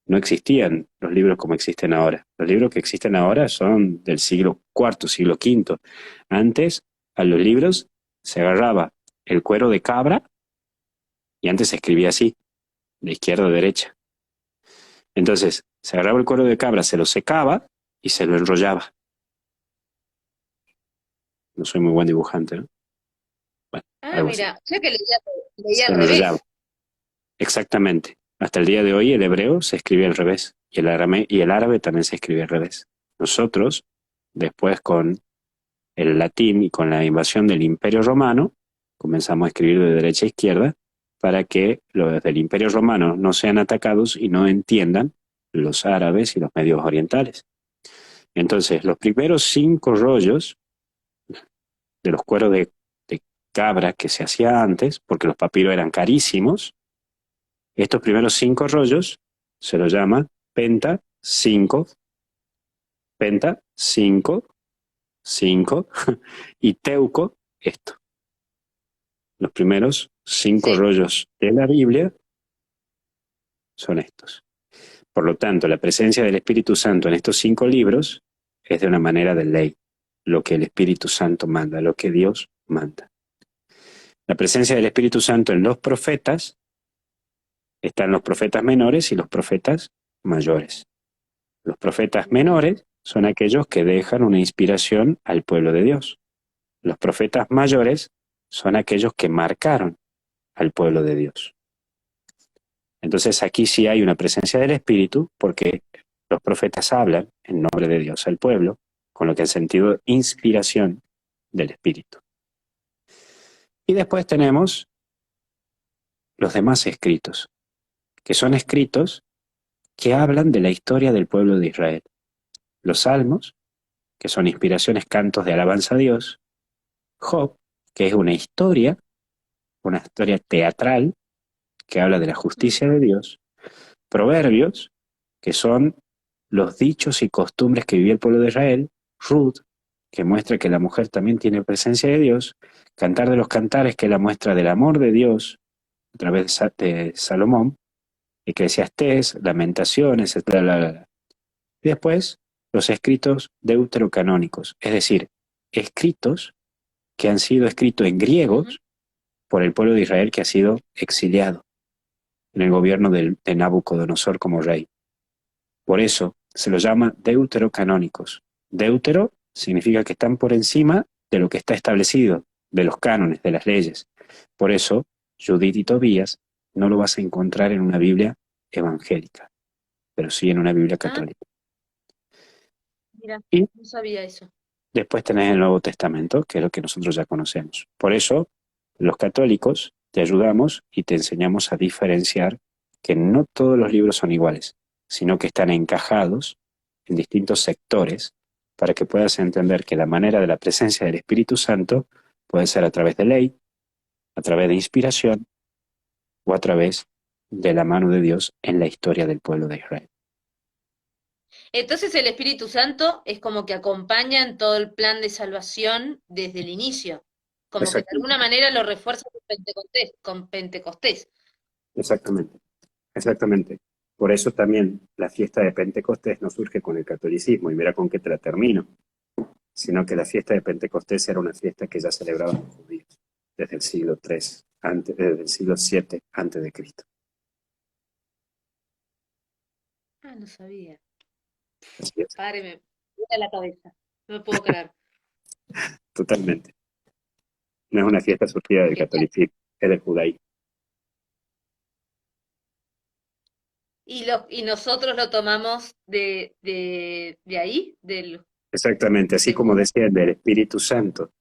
no existían los libros como existen ahora. Los libros que existen ahora son del siglo IV, siglo V. Antes a los libros se agarraba el cuero de cabra y antes se escribía así, de izquierda a derecha. Entonces, se agarraba el cuero de cabra, se lo secaba y se lo enrollaba. No soy muy buen dibujante, ¿no? Bueno, algo así. Mira, yo que leía Se al enrollaba. revés. Exactamente. Hasta el día de hoy el hebreo se escribe al revés y el árabe también se escribe al revés. Nosotros, después con el latín y con la invasión del Imperio Romano, comenzamos a escribir de derecha a izquierda para que los del Imperio Romano no sean atacados y no entiendan los árabes y los medios orientales. Entonces, los primeros 5 rollos de los cueros de cabra que se hacía antes, porque los papiros eran carísimos, estos primeros 5 rollos se los llama penta 5, penta 5, 5 y teuco esto. Los primeros 5 Sí. rollos de la Biblia son estos. Por lo tanto, la presencia del Espíritu Santo en estos 5 libros es de una manera de ley, lo que el Espíritu Santo manda, lo que Dios manda. La presencia del Espíritu Santo en los profetas, están los profetas menores y los profetas mayores. Los profetas menores son aquellos que dejan una inspiración al pueblo de Dios. Los profetas mayores son aquellos que marcaron al pueblo de Dios. Entonces aquí sí hay una presencia del Espíritu porque los profetas hablan en nombre de Dios al pueblo, con lo que han sentido inspiración del Espíritu. Y después tenemos los demás escritos, que son escritos que hablan de la historia del pueblo de Israel. Los salmos, que son inspiraciones, cantos de alabanza a Dios. Job, que es una historia teatral que habla de la justicia de Dios. Proverbios, que son los dichos y costumbres que vivía el pueblo de Israel. Ruth, que muestra que la mujer también tiene presencia de Dios. Cantar de los Cantares, que es la muestra del amor de Dios a través de Salomón. Eclesiastés, Lamentaciones, etc. Y después, los escritos deuterocanónicos, es decir, escritos que han sido escritos en griegos por el pueblo de Israel que ha sido exiliado. en el gobierno de Nabucodonosor como rey. Por eso se los llama deuterocanónicos. Deutero significa que están por encima de lo que está establecido, de los cánones, de las leyes. Por eso, Judith y Tobías no lo vas a encontrar en una Biblia evangélica, pero sí en una Biblia Ah, católica. mira, Y no sabía eso. después tenés el Nuevo Testamento, que es lo que nosotros ya conocemos. Por eso, los católicos te ayudamos y te enseñamos a diferenciar que no todos los libros son iguales, sino que están encajados en distintos sectores para que puedas entender que la manera de la presencia del Espíritu Santo puede ser a través de ley, a través de inspiración o a través de la mano de Dios en la historia del pueblo de Israel. Entonces el Espíritu Santo es como que acompaña en todo el plan de salvación desde el inicio, como que de alguna Exactamente, manera lo refuerza con Pentecostés. exactamente, exactamente. Por eso también la fiesta de Pentecostés no surge con el catolicismo, y mira con qué te la termino, sino que la fiesta de Pentecostés era una fiesta que ya celebraban los judíos desde el siglo III, desde el siglo VII antes de Cristo. Ah, no sabía. Así es, Padre, me vuela la cabeza. No me puedo creer. totalmente. No es una fiesta surgida del Genial. catolicismo, es del judaísmo. Y nosotros lo tomamos de ahí, Exactamente, así de como Judá. decía del Espíritu Santo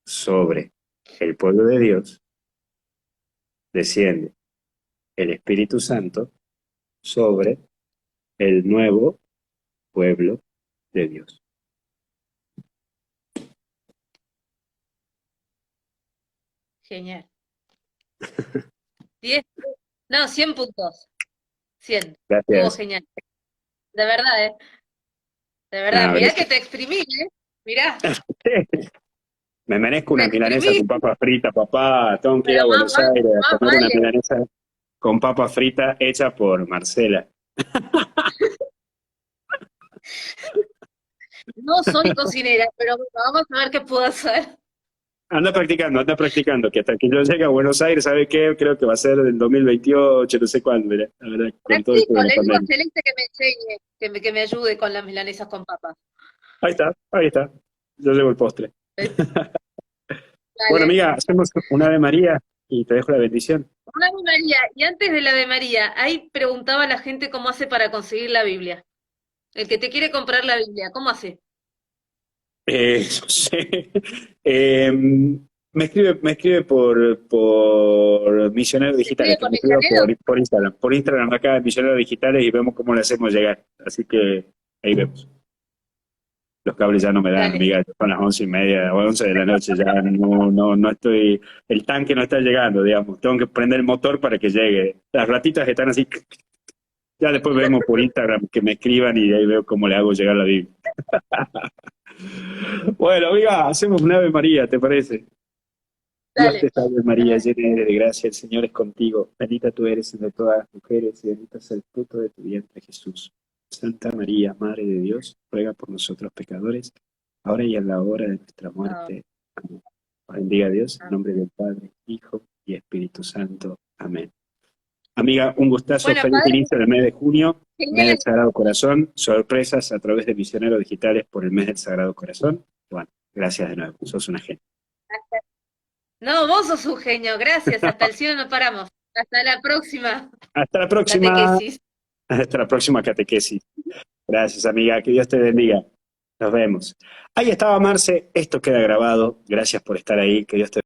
sobre el pueblo de Dios, desciende el Espíritu Santo sobre el nuevo pueblo de Dios. Genial. 10, no, 100 puntos. 100. Estuvo Gracias. genial. De verdad, ¿eh? De verdad. Ah, Mirá que gracias. te exprimí, ¿eh? Mirá, Me merezco te una milanesa exprimí, con papa frita, papá. Tengo que ir pero a Buenos Aires a más comer una vale. milanesa con papa frita hecha por Marcela. No soy cocinera, pero bueno, vamos a ver qué puedo hacer. Anda practicando, que hasta que yo llegue a Buenos Aires, ¿sabe qué? Creo que va a ser del 2028, no sé cuándo, mirá, la verdad, con todo esto Practico, de la le digo a pandemia. Celeste que me enseñe, que me ayude con las milanesas con papas. Ahí está, ahí está. Yo llevo el postre. Bueno, Dale. amiga, hacemos una Ave María y te dejo la bendición. Una de María, y antes de la de María, ahí preguntaba a la gente cómo hace para conseguir la Biblia. El que te quiere comprar la Biblia, ¿cómo hace? No sé. Me escribe por Misioneros ¿Te escribe Digitales, que por me escriba Misionero? por Instagram. Por Instagram acá, Misioneros Digitales, y vemos cómo le hacemos llegar. Así que ahí vemos. Los cables ya no me dan, Dale. amiga, son las 11:30 o 11 de la noche, ya no estoy, el tanque no está llegando, digamos. Tengo que prender el motor para que llegue. Las ratitas están así, ya después vemos por Instagram que me escriban y ahí veo cómo le hago llegar la Biblia. Bueno, amiga, hacemos una Ave María, ¿te parece? Dios te Dale. salve María, llena eres de gracia, el Señor es contigo. Bendita tú eres entre todas las mujeres y bendito es el fruto de tu vientre, Jesús. Santa María, Madre de Dios, ruega por nosotros pecadores, ahora y en la hora de nuestra Ah, muerte. Amén. Bendiga a Dios, en ah. nombre del Padre, Hijo y Espíritu Santo. Amén. Amiga, un gustazo, Bueno, feliz padre, inicio del mes de junio, mes del genial. Sagrado Corazón, sorpresas a través de Misioneros Digitales por el mes del Sagrado Corazón. Bueno, gracias de nuevo, sos una gente. No, vos sos un genio, gracias. Hasta el cielo no paramos. Hasta la próxima Hasta la próxima, catequesis. hasta la próxima catequesis. Gracias, amiga, que Dios te bendiga. Nos vemos. Ahí estaba Marce, esto queda grabado. Gracias por estar ahí, que Dios te